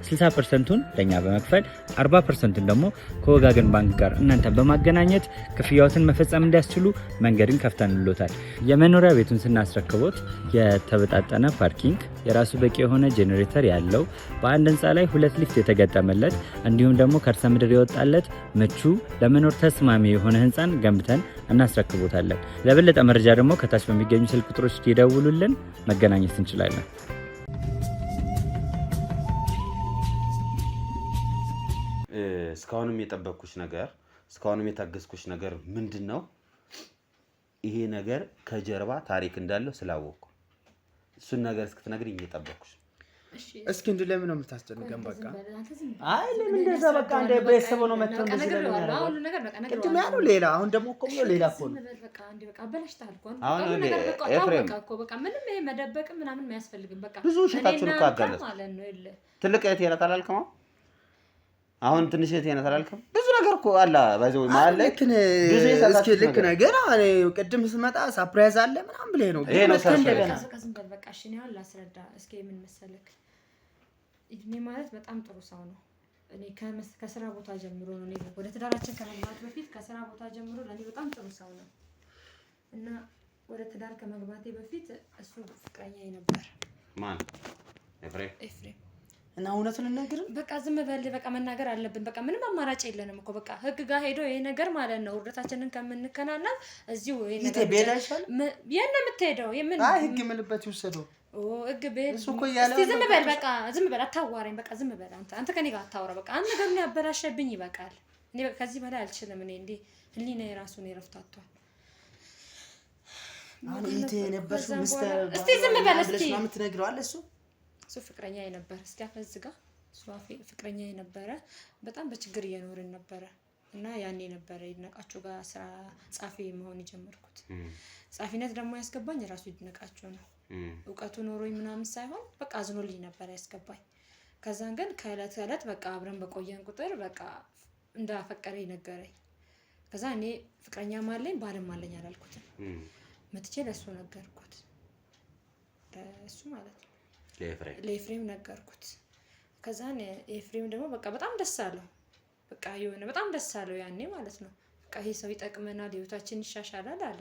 Speaker 5: 60%ቱን ለኛ በመክፈል 40%ቱን ደግሞ ከወጋገን ባንክ ጋር እናንተን በማገናኘት ክፍያዎትን መፈጸም እንዲያስችሉ መንገድን ከፍተንሎታል። የመኖሪያ ቤቱን ስናስረክቦት የተበጣጠነ ፓርኪንግ፣ የራሱ በቂ የሆነ ጄኔሬተር ያለው በአንድ ህንፃ ላይ 2 ሊፍት የተገጠመለት እንዲሁም ደግሞ ከርሰ ምድር የወጣለት ምቹ ለመኖር ተስማሚ የሆነ ህንፃን ገንብተን እናስረክቦታለን። ለበለጠ መረጃ ደግሞ ከታች በሚገኙ ስልክ ቁጥሮች ይደውሉልን፣ መገናኘት እንችላለን።
Speaker 1: እስካሁንም የጠበቅኩሽ ነገር እስካሁንም የታገስኩሽ ነገር ምንድነው? ይሄ ነገር ከጀርባ ታሪክ እንዳለው ስላወቅኩ እሱን ነገር እስክትነግሪኝ እየጠበቅኩሽ።
Speaker 3: እስኪ እንዴ ለምን ነው የምታስጨንቀን? በቃ
Speaker 1: አይ ለምን እንደዛ በቃ እንደ ቤተሰብ ነው መጥቶ እንደዚህ ለምን ያደርጋል?
Speaker 3: ቅድም ያለው ሌላ፣ አሁን ደግሞ እኮ ነው ሌላ እኮ ነው።
Speaker 2: በቃ አንዴ በቃ አበላሽታል እኮ
Speaker 1: አሁን
Speaker 2: ኤፍሬም በቃ ምንም ይሄ መደበቅ ምናምን የማያስፈልግም። በቃ
Speaker 1: ብዙ ሽታችሁን እኮ አጋለጥ
Speaker 2: ማለት ነው። ይል
Speaker 1: ትልቅ እህቴ ናት አላልክም? አሁን ትንሽ እህቴ ናት አላልክም? ብዙ ነገር እኮ አለ ባይዘው ማለት ላይ
Speaker 3: እስኪ ልክ ነገር አለ። ቅድም ስመጣ ሰርፕራይዝ አለ ምናምን ብለህ ነው።
Speaker 1: ይሄ ነው ሰርፕራይዝ።
Speaker 2: በቃ እሺ ነው ላስረዳ እስኪ ምን መሰለክ፣ እድሜ ማለት በጣም ጥሩ ሰው ነው። እኔ ከስራ ቦታ ጀምሮ ነው እኔ ወደ ትዳራችን ከመግባት በፊት ከስራ ቦታ ጀምሮ ለኔ በጣም ጥሩ ሰው ነው እና ወደ ትዳር ከመግባቴ በፊት እሱ ፍቅረኛዬ ነበር።
Speaker 1: ማን? ኤፍሬም።
Speaker 3: እና እውነቱን እንነግር
Speaker 2: በቃ ዝም በል በቃ መናገር አለብን። በቃ ምንም አማራጭ የለንም እኮ በቃ ህግ ጋር ሄዶ ይሄ ነገር ማለት ነው ውርደታችንን ከምንከናናል እዚሁ ይሄ ነገር
Speaker 3: ቤላሻል
Speaker 2: የነ የምትሄደው የምን
Speaker 3: ህግ ምልበት ይወሰደው
Speaker 2: ህግ ቤል
Speaker 3: እሱ እኮ ያለ
Speaker 2: እስቲ ዝም በል በቃ ዝም በል አታዋራኝ። በቃ ዝም በል አንተ ከኔ ጋር አታወራ። በቃ አንተ ነገር ነው ያበላሸብኝ ይበቃል። እኔ በቃ ከዚህ በላይ አልችልም። እኔ እንዴ ህሊና የራሱ ነው ይረፍታቷል።
Speaker 3: አሁን እንት የነበርሽ ሚስተር
Speaker 2: እስቲ ዝም በል እስቲ
Speaker 3: ነው የምትነግረው አለ እሱ
Speaker 2: ፍቅረኛ የነበረ እስቲ አፈዝጋ እሱ ፍቅረኛ የነበረ በጣም በችግር እየኖርን ነበረ እና ያኔ ነበረ ይድነቃቸው ጋር ስራ ጻፊ መሆን የጀመርኩት። ጻፊነት ደግሞ ያስገባኝ ራሱ ይድነቃቸው ነው። እውቀቱ ኖሮኝ ምናምን ሳይሆን በቃ አዝኖልኝ ነበር ያስገባኝ። ከዛን ግን ከእለት እለት በቃ አብረን በቆየን ቁጥር በቃ እንዳፈቀረኝ ነገረኝ። ከዛ እኔ ፍቅረኛ ማለኝ ባልም ማለኝ አላልኩትም። መጥቼ ለሱ ነገርኩት። ለሱ ማለት ነው ለኤፍሬም ነገርኩት። ከዛን ኤፍሬም ደግሞ በቃ በጣም ደስ አለው። በቃ የሆነ በጣም ደስ አለው ያኔ ማለት ነው። በቃ ይሄ ሰው ይጠቅመናል፣ ህይወታችን ይሻሻላል አለ።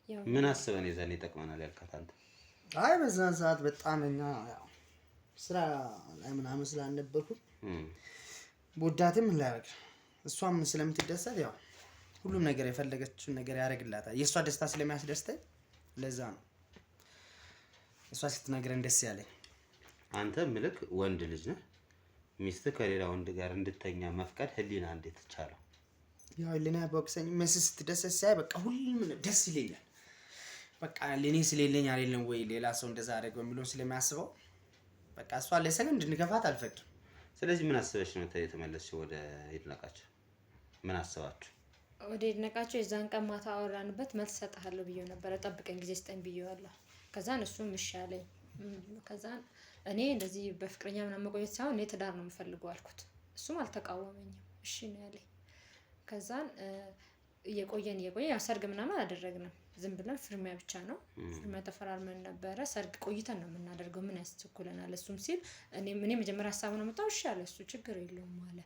Speaker 2: ያው
Speaker 1: ምን አስበን ይዘን ይጠቅመናል ያልካት አንተ?
Speaker 3: አይ በዛን ሰዓት በጣም እኛ ያው ስራ ላይ ምናምን ስላልነበርኩ ቦዳትም ላያረግ እሷም ስለምትደሰት ያው ሁሉም ነገር የፈለገችውን ነገር ያደርግላታል። የእሷ ደስታ ስለሚያስደስተኝ ለዛ ነው እሷ ስትነግረን ደስ ያለኝ።
Speaker 1: አንተ ምልክ ወንድ ልጅ ነህ፣ ሚስት ከሌላ ወንድ ጋር እንድተኛ መፍቀድ ህሊና እንዴት ተቻለው?
Speaker 3: ያው ህሊና በወቅሰኝ መስስ ስትደሰት ሳይ በቃ ሁሉም ደስ ይለኛል። በቃ ለኔ ስለሌለኝ አይደለም ወይ ሌላ ሰው እንደዛ አደረገው የሚለው ስለሚያስበው በቃ እሷ ለሰከንድ እንድንገፋት አልፈቅድም።
Speaker 1: ስለዚህ ምን አስበሽ ነው የተመለስሽ ወደ ይድነቃቸው? ምን አስባችሁ?
Speaker 2: ወደ ይድነቃቸው የዛን ቀን ማታ አወራንበት። መልስ ሰጣለሁ ብዬው ነበር፣ ጠብቀኝ ጊዜ ስጠኝ ብዬዋለሁ። ከዛን እሱም እሺ አለኝ። ከዛን እኔ እንደዚህ በፍቅረኛ ምናምን መቆየት ሳይሆን እኔ ትዳር ነው የምፈልገው አልኩት። እሱም አልተቃወመኝም፣ እሺ ነው ያለኝ። ከዛን እየቆየን ያው ሰርግ ምናምን አላደረግንም። ዝም ብለን ፍርሚያ ብቻ ነው። ፍርሚያ ተፈራርመን ነበረ። ሰርግ ቆይተን ነው የምናደርገው፣ ምን ያስቸኩለናል? እሱም ሲል እኔ መጀመሪያ ሀሳብ ነው መጣው። እሺ አለ እሱ፣ ችግር የለውም አለ።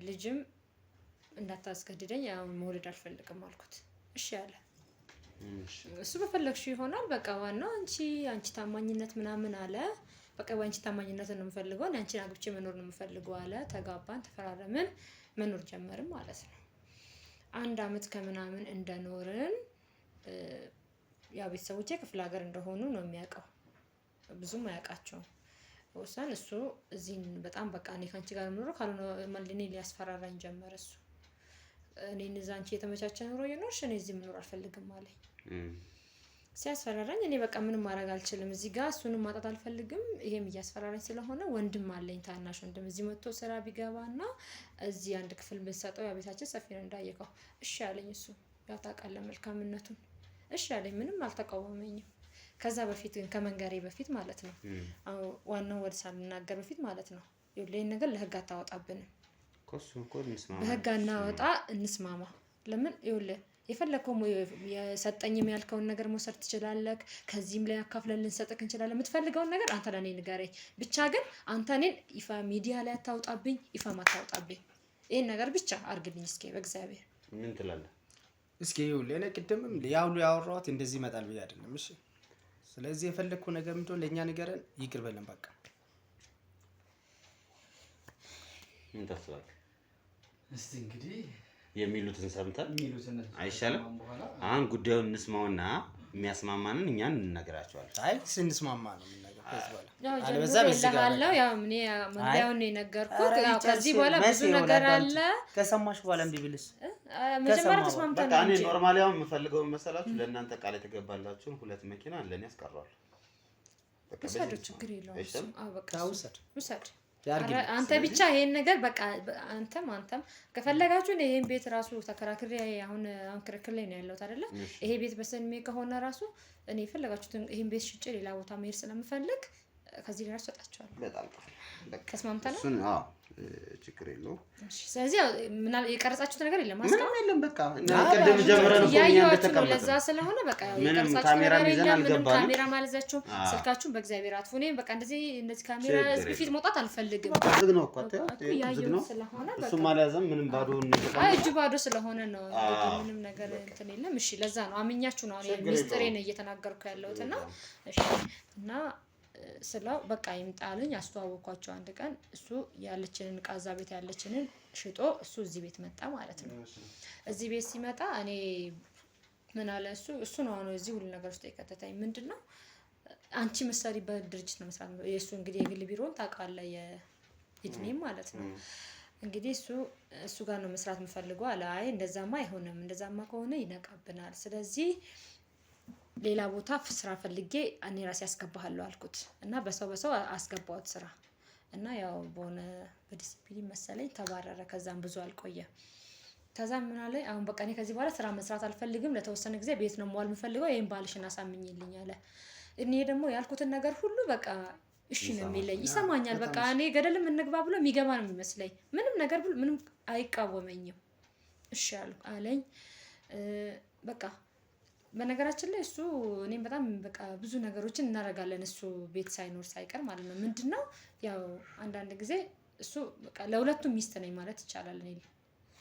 Speaker 2: ልጅም እንዳታስገድደኝ ያው መውለድ አልፈልግም አልኩት። እሺ አለ። እሱ በፈለግሽው ይሆናል፣ በቃ ዋናው አንቺ ታማኝነት ምናምን አለ። በቃ አንቺ ታማኝነት ነው የምፈልገው፣ አንቺን አግብቼ መኖር ነው የምፈልገው አለ። ተጋባን፣ ተፈራረምን፣ መኖር ጀመርን ማለት ነው። 1 አመት ከምናምን እንደኖርን ያው ቤተሰቦቼ ክፍለ ሀገር እንደሆኑ ነው የሚያውቀው፣ ብዙም አያውቃቸውም። ወሰን እሱ እዚህ በጣም በቃ እኔ ካንቺ ጋር ምኖር ካልሆነ ማልኔ ሊያስፈራራኝ ጀመረ። እሱ እኔ አንቺ የተመቻቸ ኑሮ ይኖርሽ እኔ እዚህ መኖር አልፈልግም አለኝ። ሲያስፈራራኝ እኔ በቃ ምንም ማድረግ አልችልም፣ እዚህ ጋር እሱንም ማጣት አልፈልግም። ይሄም እያስፈራራኝ ስለሆነ ወንድም አለኝ፣ ታናሽ ወንድም እዚህ መጥቶ ስራ ቢገባና እዚህ አንድ ክፍል ብንሰጠው ያው ቤታችን ሰፊ ነው እንዳየቀው። እሺ አለኝ። እሱ ያው ታውቃለህ መልካምነቱን እሺ አለኝ። ምንም አልተቃወመኝም። ከዛ በፊት ግን ከመንገሬ በፊት ማለት ነው ዋናው ወደ ሳልናገር በፊት ማለት ነው ይኸውልህ ነገር ለህግ አታወጣብንም፣ በህግ እናወጣ እንስማማ። ለምን ይኸውልህ የፈለከው የሰጠኝም ያልከውን ነገር መውሰድ ትችላለህ፣ ከዚህም ላይ አካፍለን ልንሰጥክ እንችላለን። የምትፈልገውን ነገር አንተ ለኔ ንገረኝ፣ ብቻ ግን አንተ እኔን ይፋ ሚዲያ ላይ አታውጣብኝ፣ ይፋ ማታውጣብኝ። ይሄን ነገር ብቻ አርግልኝ እስኪ በእግዚአብሔር።
Speaker 1: ምን ትላለህ?
Speaker 3: እስኪ ይኸውልህ እኔ ቅድምም ያውሉ ያወራሁት እንደዚህ ይመጣል ብዬ አይደለም። እሺ ስለዚህ የፈለከው ነገር ምንድነው ለኛ ንገረን፣ ይቅር በለን በቃ።
Speaker 1: ምን ታስባለህ?
Speaker 4: እስቲ እንግዲህ
Speaker 1: የሚሉትን ሰምተን አይሻልም? አሁን ጉዳዩን እንስማውና የሚያስማማንን እኛን እንነግራቸዋለን።
Speaker 3: አይ ስንስማማ ነው የምንነግረው። ከዚህ በኋላ
Speaker 2: አለበዛ በዚህ ያው እኔ መንገያውን ነው የነገርኩት። ከዚህ በኋላ ብዙ ነገር አለ።
Speaker 3: ከሰማሽ በኋላ እምቢ ብልስ
Speaker 2: መጀመሪያ ተስማምተን
Speaker 1: በቃ እኔ ኖርማሊ አሁን የምፈልገው መሰላችሁ ለእናንተ ቃል የተገባላችሁን 2 መኪና ለኔ ያስቀረዋል። በቃ
Speaker 2: በዚህ ችግር የለውም። አዎ በቃ ውሰድ አንተ ብቻ ይሄን ነገር በቃ አንተም ከፈለጋችሁ ይሄን ቤት ራሱ ተከራክሬ አሁን ክርክር ላይ ነው ያለሁት አይደለ? ይሄ ቤት በሰንሜ ከሆነ ራሱ እኔ የፈለጋችሁትን ይሄን ቤት ሽጬ ሌላ ቦታ መሄድ ስለምፈልግ ከዚህ ጋር ሰጣችኋለሁ።
Speaker 1: በጣም
Speaker 2: ተስማምተናል።
Speaker 1: እሱን ችግር የለውም።
Speaker 2: ስለዚህ ምናል የቀረጻችሁት ነገር የለም
Speaker 1: ምንም የለም። በቃ ቀደም ጀምረን እኮ እኛ እንደተቀመጠ
Speaker 2: ለዛ ስለሆነ በቃ
Speaker 1: ምንም ካሜራ ይዘን አልገባንም።
Speaker 2: ካሜራ ማለዛችሁ ስልካችሁን በእግዚአብሔር አጥፉ። እኔ በቃ እንደዚህ ካሜራ ፊት መውጣት አልፈልግም።
Speaker 1: ዝግ ነው እኮ ዝግ ነው
Speaker 2: ስለሆነ
Speaker 1: እሱ ማለያዘም ምንም ባዶ ነው።
Speaker 2: እጅ ባዶ ስለሆነ ነው ምንም ነገር እንትን የለም። እሺ ለዛ ነው አምኛችሁ ነው እኔ ሚስጥሬን እየተናገርኩ ያለሁት እና እሺ እና ስለው በቃ ይምጣልኝ አስተዋወቅኳቸው። አንድ ቀን እሱ ያለችንን ቃዛ ቤት ያለችንን ሽጦ እሱ እዚህ ቤት መጣ ማለት ነው። እዚህ ቤት ሲመጣ እኔ ምን አለ እሱ ነው እዚህ ሁሉ ነገር ውስጥ የከተተኝ ምንድነው አንቺ መሰሪበት ድርጅት ነው መስራት ነው የሱ እንግዲህ የግል ቢሮን ታውቃለህ የድኔም ማለት ነው። እንግዲህ እሱ ጋር ነው መስራት የምፈልገው አለ። አይ እንደዛማ አይሆንም፣ እንደዛማ ከሆነ ይነቃብናል። ስለዚህ ሌላ ቦታ ስራ ፈልጌ እኔ ራሴ አስገባሃለሁ አልኩት እና በሰው አስገባሁት ስራ እና ያው በሆነ በዲሲፕሊን መሰለኝ ተባረረ። ከዛም ብዙ አልቆየ። ከዛም ምን አለ አሁን በቃ እኔ ከዚህ በኋላ ስራ መስራት አልፈልግም፣ ለተወሰነ ጊዜ ቤት ነው መዋል የምፈልገው፣ ይሄን ባልሽን አሳምኝልኝ አለ። እኔ ደግሞ ያልኩትን ነገር ሁሉ በቃ እሺ ነው የሚለኝ፣ ይሰማኛል። በቃ እኔ ገደልም እንግባ ብሎ የሚገባ ነው የሚመስለኝ። ምንም ነገር ብሎ ምንም አይቃወመኝም። እሺ አለኝ። በቃ በነገራችን ላይ እሱ እኔም በጣም በቃ ብዙ ነገሮችን እናደርጋለን እሱ ቤት ሳይኖር ሳይቀር ማለት ነው። ምንድነው ያው አንዳንድ ጊዜ እሱ በቃ ለሁለቱም ሚስት ነኝ ማለት ይቻላል። እኔ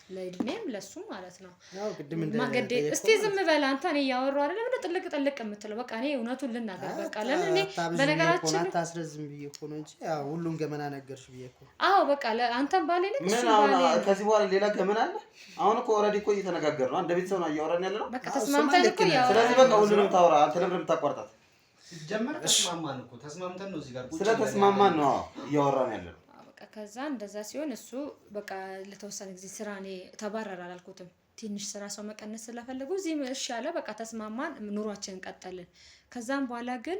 Speaker 2: ለድኔም ለሱም ማለት ነው።
Speaker 3: ያው ቅድም
Speaker 2: ማገዴ እስቲ ዝም በል አንተ። እኔ ያወራው አይደለም እንደ ጥልቅ የምትለው በቃ እኔ እውነቱን ልናገር በቃ ለምን እኔ በነገራችን ላይ
Speaker 3: ታስረዝም ብዬ እኮ ነው እንጂ ያው ሁሉም ገመና ነገርሽ ብዬ እኮ።
Speaker 2: አዎ በቃ አንተም ባሌ ነህ እሱ ባሌ ነህ።
Speaker 1: ከዚህ በኋላ ሌላ ገመና አለ? አሁን እኮ ኦልሬዲ እኮ እየተነጋገርን ነው። አንድ ቤተሰብ ነው እያወራን ያለ ነው።
Speaker 2: በቃ ተስማምተን እኮ ያው
Speaker 1: ስለዚህ በቃ ሁሉንም ታወራ። አንተ ለምን የምታቋርጣት?
Speaker 4: ጀመረ ተስማማን እኮ ተስማምተን ነው እዚህ ጋር
Speaker 1: ስለ ተስማማን ነው እያወራን ያለ ነው።
Speaker 2: ከዛ እንደዛ ሲሆን እሱ በቃ ለተወሰነ ጊዜ ስራ እኔ ተባረረ አላልኩትም። ትንሽ ስራ ሰው መቀነስ ስለፈለጉ እዚህ እሺ አለ። በቃ ተስማማን፣ ኑሯችንን ቀጠልን። ከዛም በኋላ ግን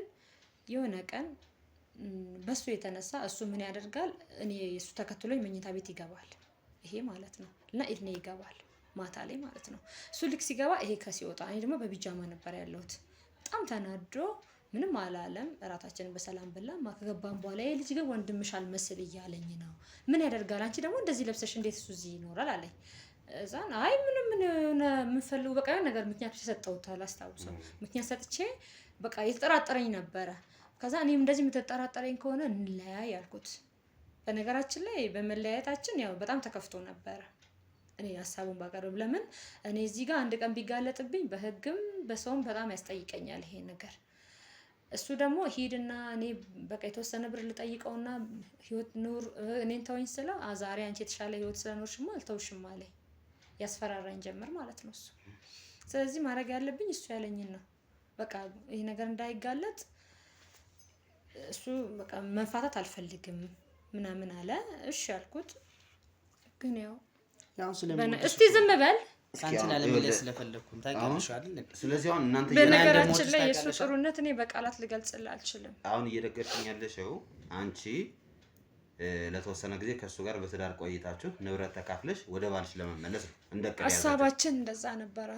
Speaker 2: የሆነ ቀን በሱ የተነሳ እሱ ምን ያደርጋል እኔ እሱ ተከትሎኝ መኝታ ቤት ይገባል። ይሄ ማለት ነው እና ኢድኔ ይገባል ማታ ላይ ማለት ነው። እሱ ልክ ሲገባ ይሄ ከሲወጣ እኔ ደግሞ በቢጃማ ነበር ያለሁት። በጣም ተናዶ ምንም አላለም። እራታችንን በሰላም በላን። ከገባን በኋላ ይሄ ልጅ ግን ወንድምሽ አልመስል እያለኝ ነው። ምን ያደርጋል አንቺ ደግሞ እንደዚህ ለብሰሽ እንዴት እሱ እዚህ ይኖራል አለኝ። እዛን አይ ምንም የምፈልገው በቃ ነገር ምክንያቱ የሰጠሁት አላስታውሰው። ምክንያት ሰጥቼ በቃ የተጠራጠረኝ ነበረ። ከዛ እኔም እንደዚህ የምትጠራጠረኝ ከሆነ እንለያይ አልኩት። በነገራችን ላይ በመለያየታችን ያው በጣም ተከፍቶ ነበረ። እኔ ሀሳቡን ባቀርብ ለምን እኔ እዚህ ጋር አንድ ቀን ቢጋለጥብኝ በህግም በሰውም በጣም ያስጠይቀኛል ይሄ ነገር። እሱ ደግሞ ሂድና እኔ በቃ የተወሰነ ብር ልጠይቀውና ህይወት ኑር እኔን ተወኝ ስለው ዛሬ አንቺ የተሻለ ህይወት ስለኖርሽማ አልተውሽም አለኝ። ያስፈራራኝ ጀመር ማለት ነው እሱ። ስለዚህ ማድረግ ያለብኝ እሱ ያለኝን ነው። በቃ ይሄ ነገር እንዳይጋለጥ እሱ በቃ መፋታት አልፈልግም ምናምን አለ። እሺ አልኩት። ግን ያው እስቲ ዝም በል
Speaker 3: ካንቺን አለመለስ ስለፈለኩኝ ታውቂያለሽ አይደል?
Speaker 1: ስለዚህ አሁን እናንተ
Speaker 2: በነገራችን ላይ የሱ ጥሩነት እኔ በቃላት ልገልጽልህ አልችልም።
Speaker 1: አሁን እየደገፍኝ ያለሽው አንቺ ለተወሰነ ጊዜ ከሱ ጋር በትዳር ቆይታችሁ ንብረት ተካፍለሽ ወደ ባልሽ ለመመለስ ነው እንደቀለ
Speaker 2: ሐሳባችን እንደዛ ነበረ።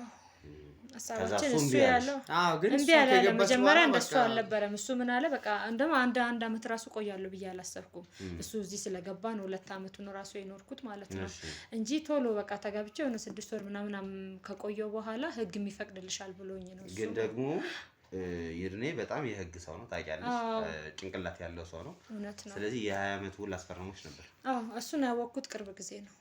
Speaker 2: ሐሳባችን እሱ ያለው
Speaker 3: ግን
Speaker 2: እንዴ ያለ መጀመሪያ እንደሱ አልነበረም። እሱ ምን አለ በቃ እንደማ አንድ አመት ራሱ ቆያለሁ ብዬ አላሰብኩም። እሱ እዚህ ስለገባ ነው 2 አመቱን ራሱ የኖርኩት ማለት ነው እንጂ ቶሎ በቃ ተጋብቼ የሆነ 6 ወር ምናምን ከቆየው በኋላ ህግ የሚፈቅድልሻል ብሎኝ ነው እሱ።
Speaker 1: ግን ደግሞ ይድኔ በጣም የህግ ሰው ነው ታውቂያለሽ። ጭንቅላት ያለው ሰው ነው። ስለዚህ የ20 አመት ውል አስፈርሞሽ ነበር?
Speaker 2: እሱን ያወቅኩት ቅርብ ጊዜ ነው።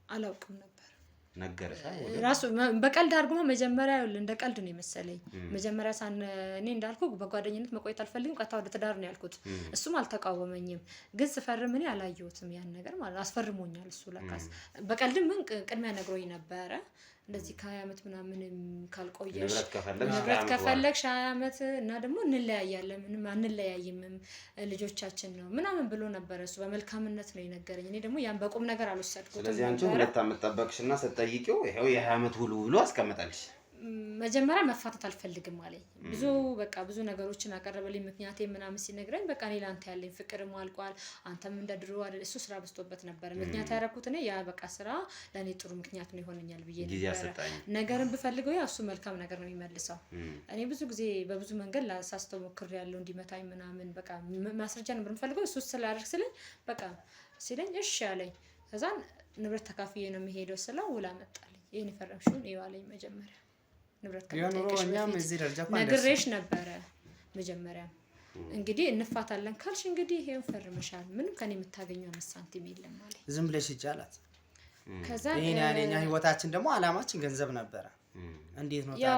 Speaker 2: አላውቅም ነበር።
Speaker 1: ነገርሽ
Speaker 2: ራሱ በቀልድ አድርጎ መጀመሪያ እንደ ቀልድ ነው የመሰለኝ። መጀመሪያ እኔ እንዳልኩ በጓደኝነት መቆየት አልፈልግም ቀጥታ ወደ ትዳር ነው ያልኩት። እሱም አልተቃወመኝም። ግን ስፈርም እኔ አላየሁትም ያን ነገር ማለት አስፈርሞኛል እሱ ለካስ በቀልድም ምን ቅድሚያ ነግሮኝ ነበረ እንደዚህ ከ20 ዓመት ምናምን ካልቆየሽ ንብረት ከፈለግሽ 20 ዓመት እና ደግሞ እንለያያለን ምንም አንለያይም ልጆቻችን ነው ምናምን ብሎ ነበር እሱ በመልካምነት ነው የነገረኝ። እኔ ደግሞ ያን በቁም ነገር አልወሰድኩትም።
Speaker 1: ስለዚህ አንቺ 2 ዓመት ጠበቅሽና ስትጠይቂው ይሄው የ20 ዓመት ውሉ ብሎ አስቀመጠልሽ።
Speaker 2: መጀመሪያ መፋታት አልፈልግም አለኝ። ብዙ ብዙ ነገሮችን አቀረበልኝ። ምክንያቴ ምናምን ሲነግረኝ በቃ እኔ ላንተ ያለኝ ፍቅርም አልቋል አንተም እንደድሮ አይደል። እሱ ስራ በዝቶበት ነበር ምክንያት ያደረኩት እኔ ያ በቃ ስራ ለኔ ጥሩ ምክንያት ነው ይሆነኛል ብዬ ነበር። ነገርን ብፈልገው ያ እሱ መልካም ነገር ነው የሚመልሰው። እኔ ብዙ ጊዜ በብዙ መንገድ ላሳስተው ሞክሬያለሁ እንዲመታኝ ምናምን በቃ ማስረጃ ነበር የምፈልገው። እሱ ስላደርግ ስለኝ በቃ ሲለኝ እሺ አለኝ። ከዛን ንብረት ተካፍዬ ነው የሚሄደው ስለው ውላ መጣልኝ። ይሄን የፈረምሽውን ይዋለኝ መጀመሪያ ንብረት ነግሬሽ ነበረ መጀመሪያ እንግዲህ እንፋታለን ካልሽ እንግዲህ ይሄን ፈርመሻል ምንም ከኔ የምታገኘው 5 ሳንቲም የለም ማለት
Speaker 3: ዝም ብለሽ ይቻላል። ከዛ ይሄን ያለኛ ህይወታችን ደግሞ አላማችን ገንዘብ ነበረ። እንዴት ነው ታዲያ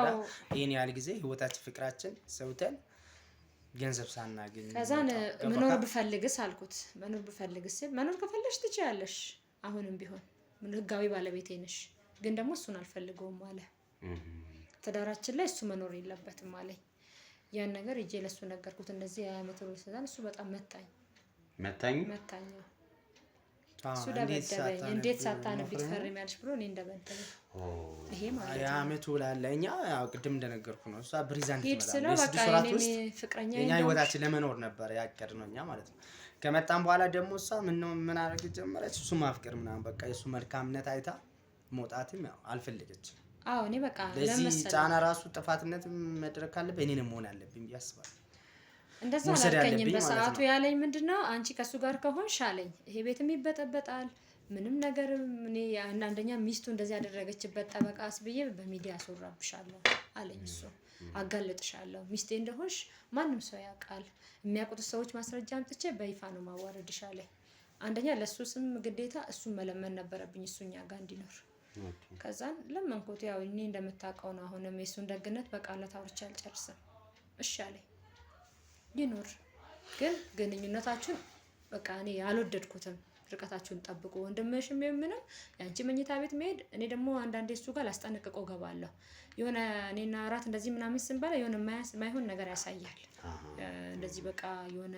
Speaker 3: ይሄን ያለ ጊዜ ህይወታችን ፍቅራችን ሰውተን ገንዘብ ሳናገኝ
Speaker 2: ከዛን መኖር ብፈልግስ አልኩት። መኖር ብፈልግስ መኖር ከፈለሽ ትችያለሽ አሁንም ቢሆን ምን ህጋዊ ባለቤቴ ነሽ ግን ደግሞ እሱን አልፈልገውም አለ። ትዳራችን ላይ እሱ መኖር የለበትም አለኝ። ያን ነገር እጄ ለሱ ነገርኩት እንደዚህ አመት ነው ስለዛን እሱ በጣም መታኝ እሱ ደበደበኝ። እንዴት ሳታነብ ትፈርሚያለሽ ብሎ እኔ እንደበደበኝ ይሄ ማለት ነው።
Speaker 3: አመቱ ላለኛ ያው ቅድም እንደነገርኩ ነው። እሷ ብሪዛንት
Speaker 2: ነው በቃ እኔ ፍቅረኛ
Speaker 3: እኛ ህይወታችን ለመኖር ነበር ያቀድነው እኛ ማለት ነው። ከመጣን በኋላ ደግሞ እሷ ምን አደረገ ጀመረች እሱ ማፍቀር ምናምን በቃ የሱ መልካምነት አይታ መውጣትም ያው አልፈለገችም።
Speaker 2: እኔ በቃ
Speaker 3: ለዚህ ጫና ራሱ ጥፋትነት መድረክ ካለበት እኔ ነኝ መሆን አለብኝ ያስባል።
Speaker 2: እንደዛ አላልከኝም በሰዓቱ ያለኝ ምንድነው አንቺ ከሱ ጋር ከሆንሽ አለኝ ይሄ ቤትም ይበጠበጣል ምንም ነገር እኔ አንደኛ ሚስቱ እንደዚህ ያደረገችበት ጠበቃስ ብዬ በሚዲያ አስወራብሻለሁ አለኝ። እሱ አጋለጥሻለሁ ሚስቴ እንደሆንሽ ማንም ሰው ያውቃል የሚያውቁት ሰዎች ማስረጃ አምጥቼ በይፋ ነው ማዋረድሽ አለኝ። አንደኛ ለሱ ስም ግዴታ እሱን መለመን ነበረብኝ እሱኛ ጋር እንዲኖር። ከዛን ለመንኩት ያው እኔ እንደምታውቀው ነው አሁንም የሱን ደግነት በቃላት አውርቼ አልጨርስም እሺ አለኝ። ይኖር ግን ግንኙነታችን በቃ እኔ አልወደድኩትም። ርቀታችሁን ጠብቁ ወንድምሽም ምንም ያንቺ መኝታ ቤት መሄድ እኔ ደግሞ አንዳንዴ እሱ ጋር ላስጠነቅቀው ገባለሁ። የሆነ እኔና አራት እንደዚህ ምናምን ስንበላ የሆነ ማይሆን ነገር ያሳያል። እንደዚህ በቃ የሆነ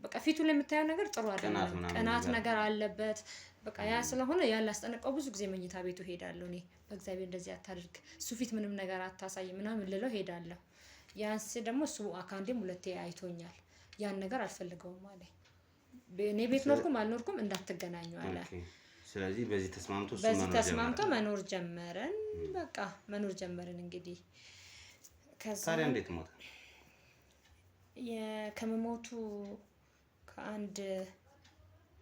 Speaker 2: በቃ ፊቱ ላይ የምታየው ነገር ጥሩ አይደለም። ቀናት ነገር አለበት በቃ ያ ስለሆነ ያን ላስጠነቅቀው ብዙ ጊዜ መኝታ ቤቱ ሄዳለሁ። እኔ በእግዚአብሔር እንደዚህ አታድርግ እሱ ፊት ምንም ነገር አታሳይ ምናምን ልለው ሄዳለሁ። ያንስ ደግሞ እሱ አካንዴም ሁለቴ አይቶኛል። ያን ነገር አልፈልገውም አለኝ። እኔ ቤት ኖርኩም አልኖርኩም እንዳትገናኙ አለ።
Speaker 1: ስለዚህ በዚህ ተስማምቶ መኖር ጀመረን።
Speaker 2: በቃ መኖር ጀመረን እንግዲህ ከዛ
Speaker 1: ታዲያ እንዴት ሞተ?
Speaker 2: ከመሞቱ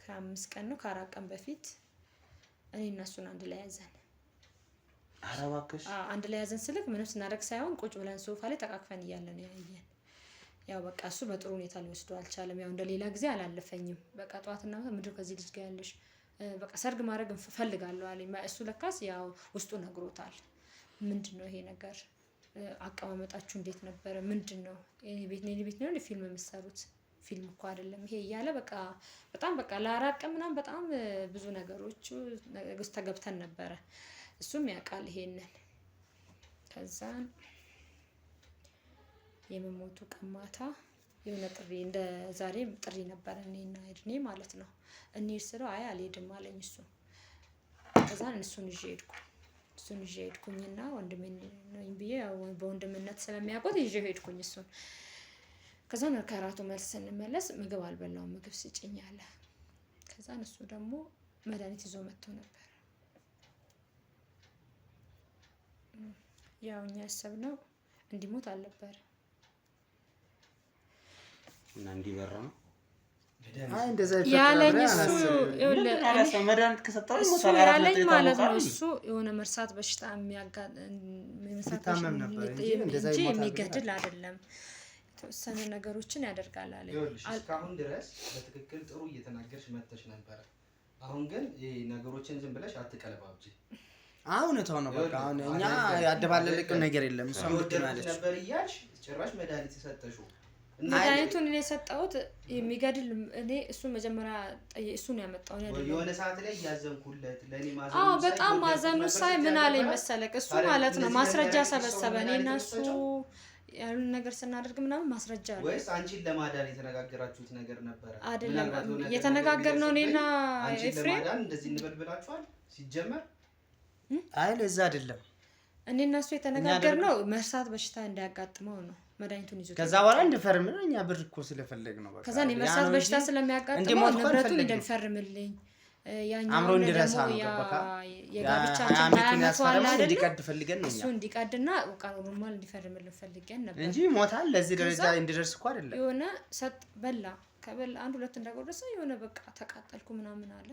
Speaker 2: ከ5 ቀን ነው ከ4 ቀን በፊት እኔ እና እሱን አንድ ላይ ያዘን።
Speaker 1: ኧረ እባክሽ
Speaker 2: አንድ ላይ ያዘን ስልክ ምንም ስናደርግ ሳይሆን ቁጭ ብለን ሶፋ ላይ ተቃቅፈን እያለን ያየን። ያው በቃ እሱ በጥሩ ሁኔታ ሊወስደው አልቻለም። ያው እንደሌላ ጊዜ አላለፈኝም። በቃ ጧትና ምንድነው ከዚህ ልጅ ጋር ያለሽ በቃ ሰርግ ማድረግ እፈልጋለሁ አለኝ። እሱ ለካስ ያው ውስጡ ነግሮታል። ምንድነው ይሄ ነገር አቀማመጣችሁ እንዴት ነበረ ምንድነው እኔ ቤት ነው ፊልም የምትሰሩት ፊልም እኮ አይደለም ይሄ እያለ በቃ በጣም በቃ ለ4 ቀን ምናምን በጣም ብዙ ነገሮች ውስጥ ተገብተን ነበረ። እሱም ያውቃል ይሄንን። ከዛን የመሞቱ ቀን ማታ የሆነ ጥሪ እንደ ዛሬ ጥሪ ነበር እኔና እድኔ ማለት ነው። እንሂድ ስለው አይ አልሄድም አለኝ እሱ። ከዛን እሱን ይዤ ሄድኩኝና ወንድሜ ነኝ ብዬ በወንድምነት ስለሚያውቁት ይዤ ሄድኩኝ እሱን። ከዛን ከራቱ መልስ ስንመለስ ምግብ አልበላውም ምግብ ስጭኝ አለ። ከዛን እሱ ደግሞ መድኃኒት ይዞ መጥቶ ነበር። ያው እኛ ያሰብነው እንዲሞት አልነበረ
Speaker 1: እና እንዲበራ ነው
Speaker 3: እንደዛ
Speaker 2: ያለኝ እሱ
Speaker 1: መድኃኒት ከሰጠው
Speaker 2: ያለኝ ማለት ነው። እሱ የሆነ መርሳት በሽታ
Speaker 3: የሚታመም ነበር
Speaker 2: እንጂ የሚገድል አይደለም። የተወሰነ ነገሮችን ያደርጋል አለ።
Speaker 4: እስካሁን ድረስ በትክክል ጥሩ እየተናገርሽ መጥተሽ ነበር። አሁን ግን ነገሮችን ዝም ብለሽ አትቀለባብጂ።
Speaker 3: እውነታው ነው። በቃ አሁን እኛ ያደባለልቅ ነገር የለም። እሷም ልክ ማለት
Speaker 4: ነበር እያልሽ ጭራሽ መድኃኒት የሰጠሽው
Speaker 2: መድኃኒቱን እኔ የሰጠሁት የሚገድል እኔ እሱ መጀመሪያ እሱ ነው ያመጣው ነው
Speaker 4: የሆነ ሰዓት ላይ ያዘንኩለት ለኔ ማዘኑ
Speaker 2: በጣም ማዘኑ ሳይ ምን አለኝ መሰለክ እሱ ማለት ነው ማስረጃ ሰበሰበ እኔና እሱ ያሉን ነገር ስናደርግ ምናምን ማስረጃ አለ
Speaker 4: ወይስ አንቺን ለማዳን የተነጋገራችሁት ነገር ነበር?
Speaker 2: አይደለም የተነጋገርነው እኔና ኤፍሬም
Speaker 4: ለማዳን እንደዚህ እንበልብላችኋል ሲጀመር
Speaker 3: አይ ለዛ አይደለም
Speaker 2: እኔና እሱ የተነጋገርነው መርሳት በሽታ እንዳያጋጥመው ነው መድኃኒቱን ይዞ
Speaker 3: ከዛ በኋላ እንደፈርም ነው እኛ ብር እኮ ስለፈለግ ነው በቃ
Speaker 2: ከዛ እኔ መርሳት በሽታ ስለሚያጋጥመው ንብረቱን እንደፈርምልኝ
Speaker 3: አምሮ እንድረሳ ነው በቃ
Speaker 2: የጋብቻችን ታያመቷል አይደል
Speaker 3: እንዲቀድ ፈልገን ነው
Speaker 2: እሱ እንዲቀድና በቃ ኖርማል እንዲፈርምልን ፈልገን ነበር
Speaker 3: እንጂ ሞታል ለዚህ ደረጃ እንዲደርስ እኮ አይደለም
Speaker 2: የሆነ ሰጥ በላ ከበላ አንድ ሁለት እንዳጎረሰ የሆነ በቃ ተቃጠልኩ ምናምን አለ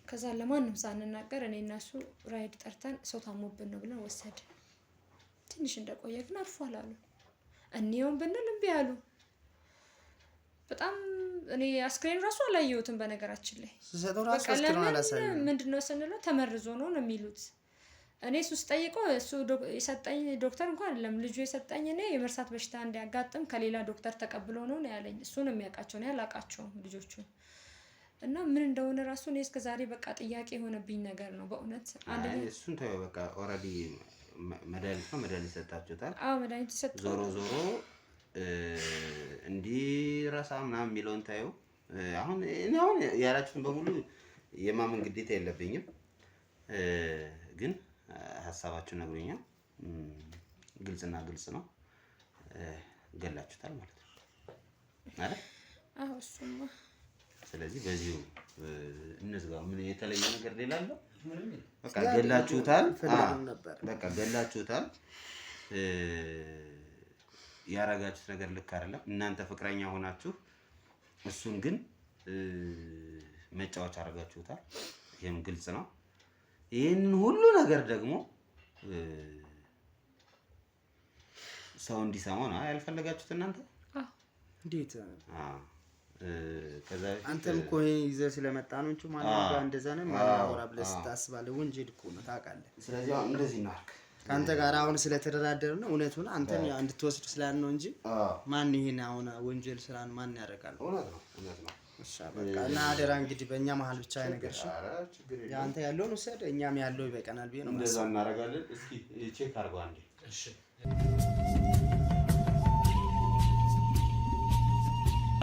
Speaker 2: ከዛ ለማንም ሳንናገር እኔና እሱ ራይድ ጠርተን ሰው ታሞብን ነው ብለን ወሰደ ትንሽ እንደቆየ ግን አርፏል አሉ እንየውን ብንል እምቢ አሉ በጣም እኔ አስክሬን ራሱ አላየሁትም በነገራችን ላይ
Speaker 3: ሰጠው ራሱ አስክሬን አላሳየም
Speaker 2: ምንድነው ስንለው ተመርዞ ነው የሚሉት እኔ እሱ ስጠይቀው እሱ የሰጠኝ ዶክተር እንኳን አይደለም ልጁ የሰጠኝ እኔ የመርሳት በሽታ እንዲያጋጥም ከሌላ ዶክተር ተቀብሎ ነው ያለኝ እሱ ነው የሚያውቃቸው ነው ያላቃቸው ልጆቹ እና ምን እንደሆነ ራሱ እኔ እስከ ዛሬ በቃ ጥያቄ የሆነብኝ ነገር ነው በእውነት
Speaker 1: አንደኛ እሱን ታየው በቃ ኦሬዲ መድኃኒት ሰጣችሁታል
Speaker 2: መድኃኒት ሰጣችሁ
Speaker 1: ዞሮ እንዲረሳ ምናምን የሚለውን ታየው አሁን ያላችሁን በሙሉ የማመን ግዴታ የለብኝም ግን ሐሳባችሁን ነግሩኛል ግልጽ ነው ገላችሁታል ማለት ነው አይደል
Speaker 2: እሱማ
Speaker 1: ስለዚህ በዚሁ እንዝጋው ምን የተለየ ነገር ሌላ አለ በቃ ገላችሁታል ያረጋችሁት ነገር ልክ አይደለም እናንተ ፍቅረኛ ሆናችሁ እሱን ግን መጫወቻ አረጋችሁታል ይሄም ግልጽ ነው ይሄን ሁሉ ነገር ደግሞ ሰው እንዲሰማው ነው ያልፈለጋችሁት እናንተ
Speaker 3: እንዴት
Speaker 1: ከዛ
Speaker 3: አንተም እኮ ይዘህ ስለመጣ ነው እንጂ ማለት ነው እንደዛ ነው ማወራ ብለህ ስታስባለህ ወንጀል እኮ ነው ታውቃለህ
Speaker 1: ስለዚህ አሁን እንደዚህ እናርክ
Speaker 3: ካንተ ጋር አሁን ስለተደራደርን ነው እውነቱን አንተም እንድትወስድ ስላልን ነው እንጂ ማን ይሄን አሁን ወንጀል ስራን ማን ያደርጋል
Speaker 1: እውነት ነው
Speaker 3: እሺ በቃ እና አደራ እንግዲህ በእኛ መሀል ብቻ ነገር እሺ ያንተ ያለውን ወሰድ እኛም ያለው ይበቃናል ብዬ ነው
Speaker 1: እንደዛ እናደርጋለን እስኪ ቼክ አድርገው አንዴ
Speaker 3: እሺ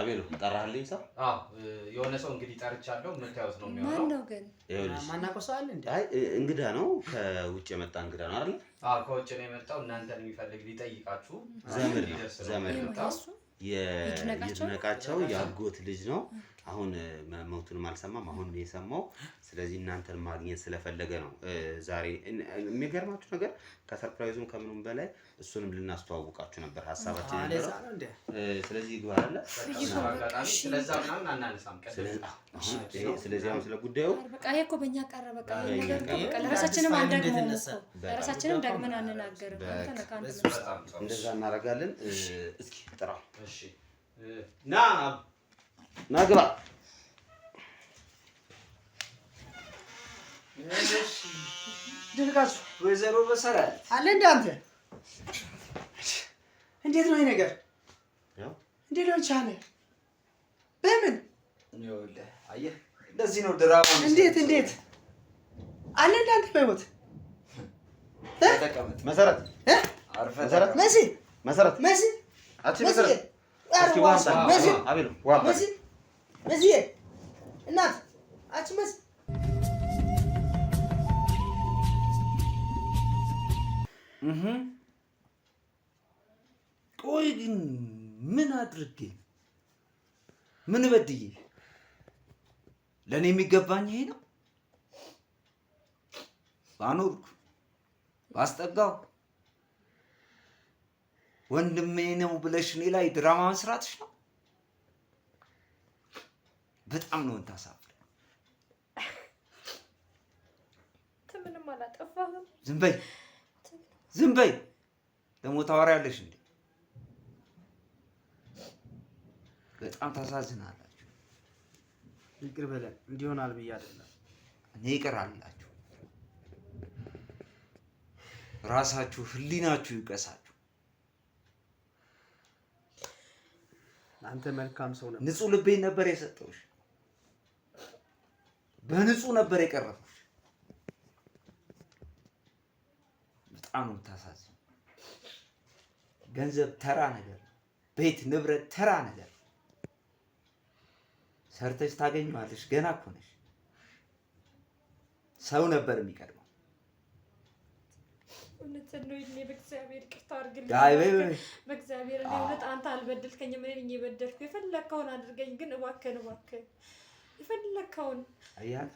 Speaker 1: አቤሉ ጠራህልኝ ሰው
Speaker 4: የሆነ ሰው እንግዲህ ጠርቻለሁ የምታዩት ነው የሚሆነው
Speaker 2: ማን ነው ግን
Speaker 3: ማናቆሳል እንዴ
Speaker 1: አይ እንግዳ ነው ከውጭ የመጣ እንግዳ ነው አይደል
Speaker 4: ከውጭ ነው የመጣው እናንተን የሚፈልግ ሊጠይቃችሁ
Speaker 1: ዘመድ ነው የድነቃቸው ያጎት ልጅ ነው አሁን መሞቱንም አልሰማም አሁን ነው የሰማው ስለዚህ እናንተን ማግኘት ስለፈለገ ነው ዛሬ የሚገርማችሁ ነገር ከሰርፕራይዙም ከምንም በላይ እሱንም ልናስተዋውቃችሁ ነበር ሐሳባችን ነበር ስለዚህ ይግባ አይደል
Speaker 4: ስለዛ ምናምን አናነሳም
Speaker 1: ስለዚህ አሁን ስለ ጉዳዩ
Speaker 2: በቃ ይሄ እኮ በእኛ ቀረ በቃ በቃ ለራሳችንም ለራሳችንም ደግመን አንናገርም
Speaker 1: እንደዛ እናደርጋለን እስኪ ጥራው
Speaker 4: እሺ
Speaker 1: ና ግባ
Speaker 4: እሺ ድንጋሱ ወይዘሮ በሰራል
Speaker 3: አለ እንደ አንተ እንዴት ነው ይሄ ነገር እንዴት ነው ቻለ በምን
Speaker 4: ይኸውልህ አየህ እንደዚህ ነው ድራማ
Speaker 3: እንዴት አለ እንደ አንተ በህይወት
Speaker 4: ተቀመጥ
Speaker 1: መሰረት መሰረት አቺ መሰረት እስኪ ዋንታ አቤሉ ዋንታ
Speaker 3: መሲ እናት አቺ መሲ
Speaker 6: ቆይ ግን ምን አድርጌ ምን በድዬ ለኔ የሚገባኝ ይሄ ነው ባኖርኩ ባስጠጋው ወንድሜ ነው ብለሽ እኔ ላይ ድራማ መስራትሽ ነው በጣም ነው እንታሳብ
Speaker 2: ምንም አላጠፋህም
Speaker 6: ዝም በይ ደግሞ ታወሪያለሽ እንዴ በጣም ታሳዝናላችሁ
Speaker 3: ይቅር በለን እንዲሆናል ብዬ አይደለም
Speaker 6: እኔ ይቅር አላችሁ ራሳችሁ ህሊናችሁ ይቀሳችሁ።
Speaker 3: አንተ መልካም ሰው ነበር።
Speaker 6: ንጹህ ልቤን ነበር የሰጠውሽ፣ በንጹህ ነበር የቀረብኩሽ። በጣም ነው የምታሳዝነው። ገንዘብ ተራ ነገር፣ ቤት ንብረት ተራ ነገር። ሰርተሽ ታገኘዋለሽ። ገና እኮ ነሽ። ሰው ነበር የሚቀድመው።
Speaker 2: በእግዚአብሔር ይቅርታ አድርግልኝ። በእግዚአብሔር እውነት አንተ አልበደልከኝም። እኔ ነኝ የበደልኩ። የፈለግከውን አድርገኝ፣ ግን እባክህን የፈለግከውን።
Speaker 6: አያት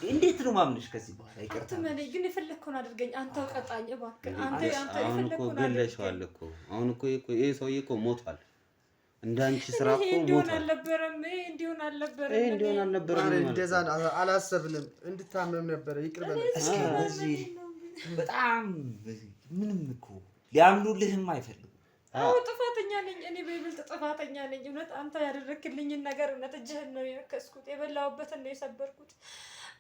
Speaker 6: እንዴት ነው ማምንሽ? ከዚህ በኋላ ይቅርታ
Speaker 2: አትመነኝ፣ ግን የፈለግከውን አድርገኝ። አንተ ቀጣኝ እባክህ። አንተ
Speaker 1: የፈለግከውን ገለሽዋል እኮ። አሁን እኮ ይሄ ሰውዬ እኮ ሞቷል። እንዳንቺ ስራ እኮ
Speaker 2: እንዲሆን አልነበረም።
Speaker 3: እንደዛ አላሰብንም። እንድታመም ነበር። ይቅር በለኝ።
Speaker 6: እስኪ በጣም ምንም እኮ ሊያምኑልህም አይፈልጉም።
Speaker 2: አዎ ጥፋተኛ ነኝ እኔ፣ በይበልጥ ጥፋተኛ ነኝ። እውነት አንተ ያደረክልኝን ነገር እውነት እጅህን ነው የነከስኩት፣ የበላሁበትን ነው የሰበርኩት።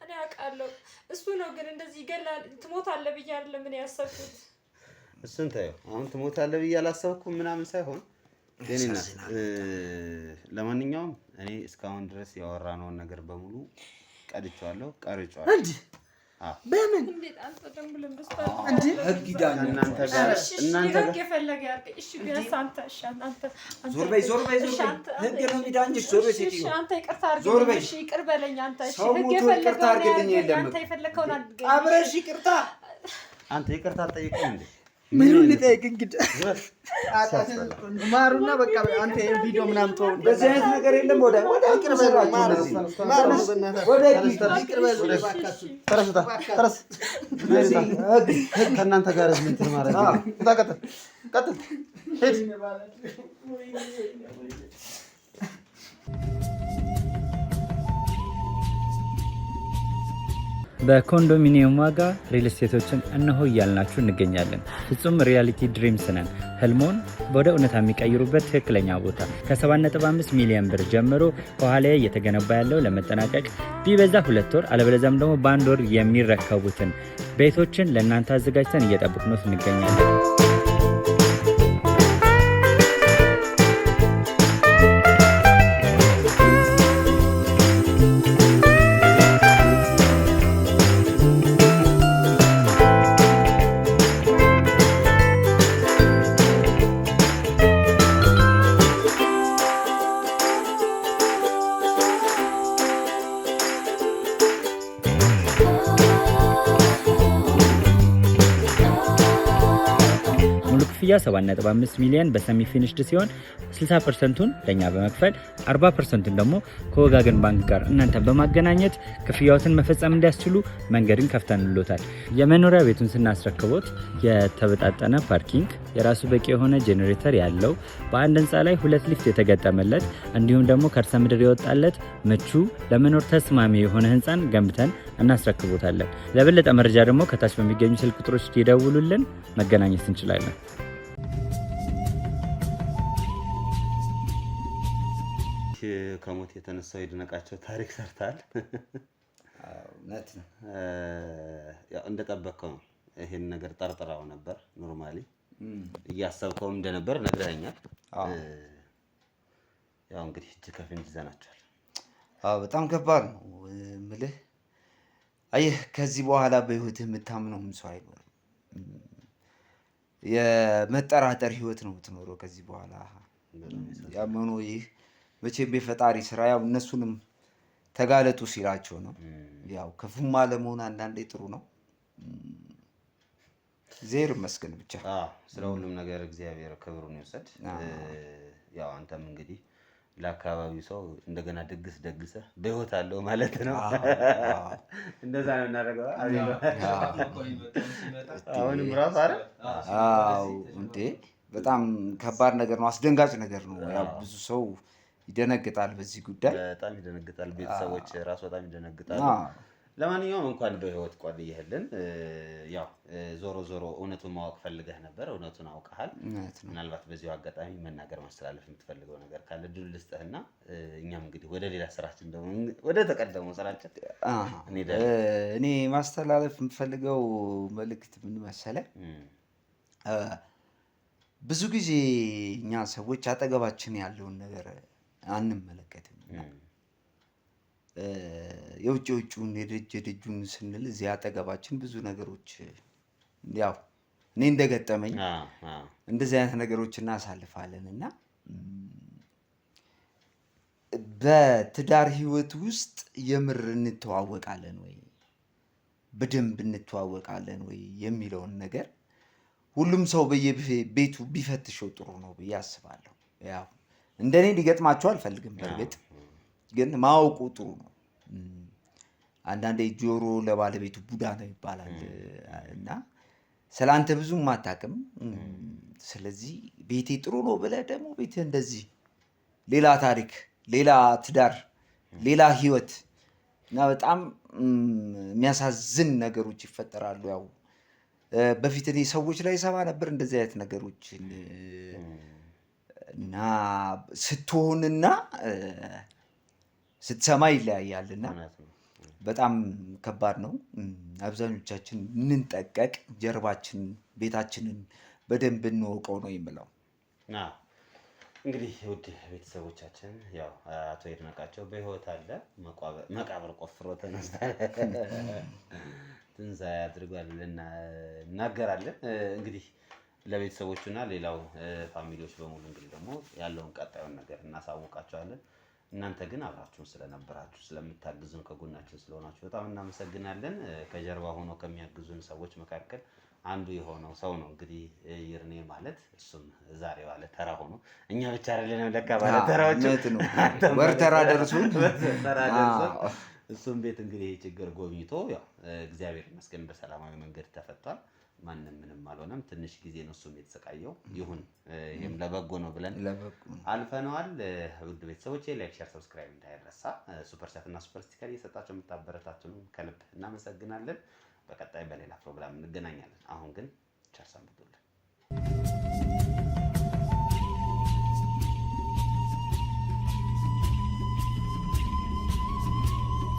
Speaker 2: እኔ አውቃለሁ። እሱ ነው ግን እንደዚህ ይገላል። ትሞታለህ ብዬ አይደለም እኔ ያሰብኩት።
Speaker 1: እሱን ተይው። አሁን ትሞታለህ ብዬ አላሰብኩም ምናምን ሳይሆን ደህና። ለማንኛውም እኔ እስካሁን ድረስ ያወራነውን ነገር በሙሉ ቀርጬዋለሁ።
Speaker 3: እንዴ በምን
Speaker 2: እንዴት አንተ ደም ብለን
Speaker 3: እንዴ
Speaker 6: ህግ ይዳኝ።
Speaker 1: እናንተ ጋር
Speaker 2: ህግ የፈለገ ያርቅ። እሺ ቢያንስ አንተ
Speaker 6: ዞር በይ ህግ ነው የሚዳኝሽ። ዞር በይ ሴትዮ፣
Speaker 2: አንተ ይቅርታ አድርግልኝ። እሺ ይቅር በለኝ አንተ። እሺ ህግ የፈለገው አንተ የፈለከውን አድርገኝ።
Speaker 6: አብረሽ ይቅርታ።
Speaker 1: አንተ ይቅርታ አትጠይቅም እንዴ?
Speaker 3: ምኑን ልጠይቅ እንግዲህ? ማሩና በቃ አንተ ቪዲዮ ምናምን ተው።
Speaker 6: በዚህ አይነት ነገር የለም። ወደ ይቅር በላችሁ።
Speaker 1: ከእናንተ ጋር እንትን ማለት ነው። ቀጥል ሄድ።
Speaker 5: በኮንዶሚኒየም ዋጋ ሪል ስቴቶችን እነሆ እያልናችሁ እንገኛለን። ፍጹም ሪያሊቲ ድሪምስ ነን። ህልሞን ወደ እውነታ የሚቀይሩበት ትክክለኛ ቦታ። ከ7.5 ሚሊዮን ብር ጀምሮ ከኋላ እየተገነባ ያለው ለመጠናቀቅ ቢበዛ 2 ወር አለበለዚያም ደግሞ በ1 ወር የሚረከቡትን ቤቶችን ለእናንተ አዘጋጅተን እየጠበቅነው እንገኛለን። ክፍያ 7.5 ሚሊዮን በሰሚ ፊኒሽድ ሲሆን 60%ቱን ለኛ በመክፈል 40%ቱን ደግሞ ከወጋገን ባንክ ጋር እናንተ በማገናኘት ክፍያዎትን መፈጸም እንዲያስችሉ መንገድን ከፍተንሎታል። የመኖሪያ ቤቱን ስናስረክቦት የተበጣጠነ ፓርኪንግ፣ የራሱ በቂ የሆነ ጄኔሬተር ያለው በአንድ ህንፃ ላይ 2 ሊፍት የተገጠመለት እንዲሁም ደግሞ ከርሰ ምድር የወጣለት ምቹ ለመኖር ተስማሚ የሆነ ህንፃን ገንብተን እናስረክቦታለን። ለበለጠ መረጃ ደግሞ ከታች በሚገኙ ስልክ ቁጥሮች ይደውሉልን፣ መገናኘት እንችላለን።
Speaker 1: ከሞት የተነሳው ይድነቃቸው ታሪክ ሰርታል።
Speaker 6: እውነት ነው።
Speaker 1: ያው እንደጠበቀው ነው። ይሄን ነገር ጠርጥራው ነበር። ኖርማሊ እያሰብከውም እንደነበር ነግረኸኛል። ያው እንግዲህ እጅ ከፍንጅ ይዘናቸዋል።
Speaker 6: በጣም ከባድ ነው ምልህ። አየህ ከዚህ በኋላ በህይወትህ የምታምነውም ሰው አይኖርም። የመጠራጠር ህይወት ነው የምትኖረው ከዚህ በኋላ። ያመኑ ይህ መቼም የፈጣሪ ስራ ያው እነሱንም ተጋለጡ ሲላቸው ነው። ያው ክፉም አለመሆን አንዳንዴ ጥሩ ነው። እግዚአብሔር ይመስገን ብቻ።
Speaker 1: ስለ ሁሉም ነገር እግዚአብሔር ክብሩን ይውሰድ። ያው አንተም እንግዲህ ለአካባቢው ሰው እንደገና ድግስ ደግሰህ በህይወት አለው ማለት ነው። እንደዛ ነው እናደርገው። አሁንም ራስ አረ
Speaker 6: እንዴ በጣም ከባድ ነገር ነው። አስደንጋጭ ነገር ነው። ያው ብዙ ሰው ይደነግጣል በዚህ ጉዳይ።
Speaker 1: በጣም ይደነግጣል። ቤተሰቦች ራሱ በጣም ይደነግጣሉ። ለማንኛውም እንኳን በህይወት ቆይህልን። ያው ዞሮ ዞሮ እውነቱን ማወቅ ፈልገህ ነበር፣ እውነቱን አውቀሃል። ምናልባት በዚሁ አጋጣሚ መናገር ማስተላለፍ የምትፈልገው ነገር ካለ ድል ልስጥህና እኛም እንግዲህ ወደ ሌላ ስራችን ደግሞ ወደ ተቀደመው ስራችን
Speaker 6: እኔ ማስተላለፍ የምፈልገው መልእክት ምን መሰለህ? ብዙ ጊዜ እኛ ሰዎች አጠገባችን ያለውን ነገር አንመለከትም። የውጭ ውጭውን የደጁን ስንል እዚህ አጠገባችን ብዙ ነገሮች ያው እኔ እንደገጠመኝ እንደዚህ አይነት ነገሮች እናሳልፋለን እና በትዳር ህይወት ውስጥ የምር እንተዋወቃለን ወይ በደንብ እንተዋወቃለን ወይ የሚለውን ነገር ሁሉም ሰው በየቤቱ ቢፈትሸው ጥሩ ነው ብዬ አስባለሁ። ያው እንደኔ ሊገጥማቸው አልፈልግም። በእርግጥ ግን ማወቁ ጥሩ ነው። አንዳንዴ ጆሮ ለባለቤቱ ቡዳ ነው ይባላል እና ስላንተ ብዙም አታውቅም። ስለዚህ ቤቴ ጥሩ ነው ብለህ ደግሞ ቤትህ እንደዚህ ሌላ ታሪክ፣ ሌላ ትዳር፣ ሌላ ህይወት እና በጣም የሚያሳዝን ነገሮች ይፈጠራሉ። ያው በፊት እኔ ሰዎች ላይ ሰማ ነበር እንደዚህ አይነት ነገሮች እና ስትሆንና ስትሰማ ይለያያልና በጣም ከባድ ነው። አብዛኞቻችን እንንጠቀቅ፣ ጀርባችን ቤታችንን በደንብ እንወቀው ነው የምለው።
Speaker 1: እንግዲህ ውድ ቤተሰቦቻችን ያው አቶ ይድነቃቸው በህይወት አለ፣ መቃብር ቆፍሮ ተነስቷል፣ ትንሣኤ አድርጓል እናገራለን። እንግዲህ ለቤተሰቦቹና ሌላው ፋሚሊዎች በሙሉ እንግዲህ ደግሞ ያለውን ቀጣዩን ነገር እናሳውቃቸዋለን። እናንተ ግን አብራችሁን ስለነበራችሁ ስለምታግዙን ከጎናችን ስለሆናችሁ በጣም እናመሰግናለን። ከጀርባ ሆኖ ከሚያግዙን ሰዎች መካከል አንዱ የሆነው ሰው ነው እንግዲህ ይርኔ ማለት እሱም ዛሬ ባለ ተራ ሆኖ እኛ ብቻ አይደለንም ለካ ባለ ተራዎች
Speaker 6: ነው ወር ተራ ደርሶ
Speaker 1: እሱም ቤት እንግዲህ ችግር ጎብኝቶ ያው እግዚአብሔር ይመስገን በሰላማዊ መንገድ ተፈቷል። ማንም ምንም አልሆነም። ትንሽ ጊዜ ነው እሱም የተሰቃየው። ይሁን ይሄም ለበጎ ነው ብለን አልፈነዋል። ውድ ቤተሰቦቼ ላይክ፣ ሼር፣ ሰብስክራይብ እንዳይረሳ። ሱፐር ቻት እና ሱፐር ስቲከር እየሰጣችሁ የምታበረታቱን ከልብ እናመሰግናለን። በቀጣይ በሌላ ፕሮግራም እንገናኛለን። አሁን ግን ቸር ሰንብቱልን።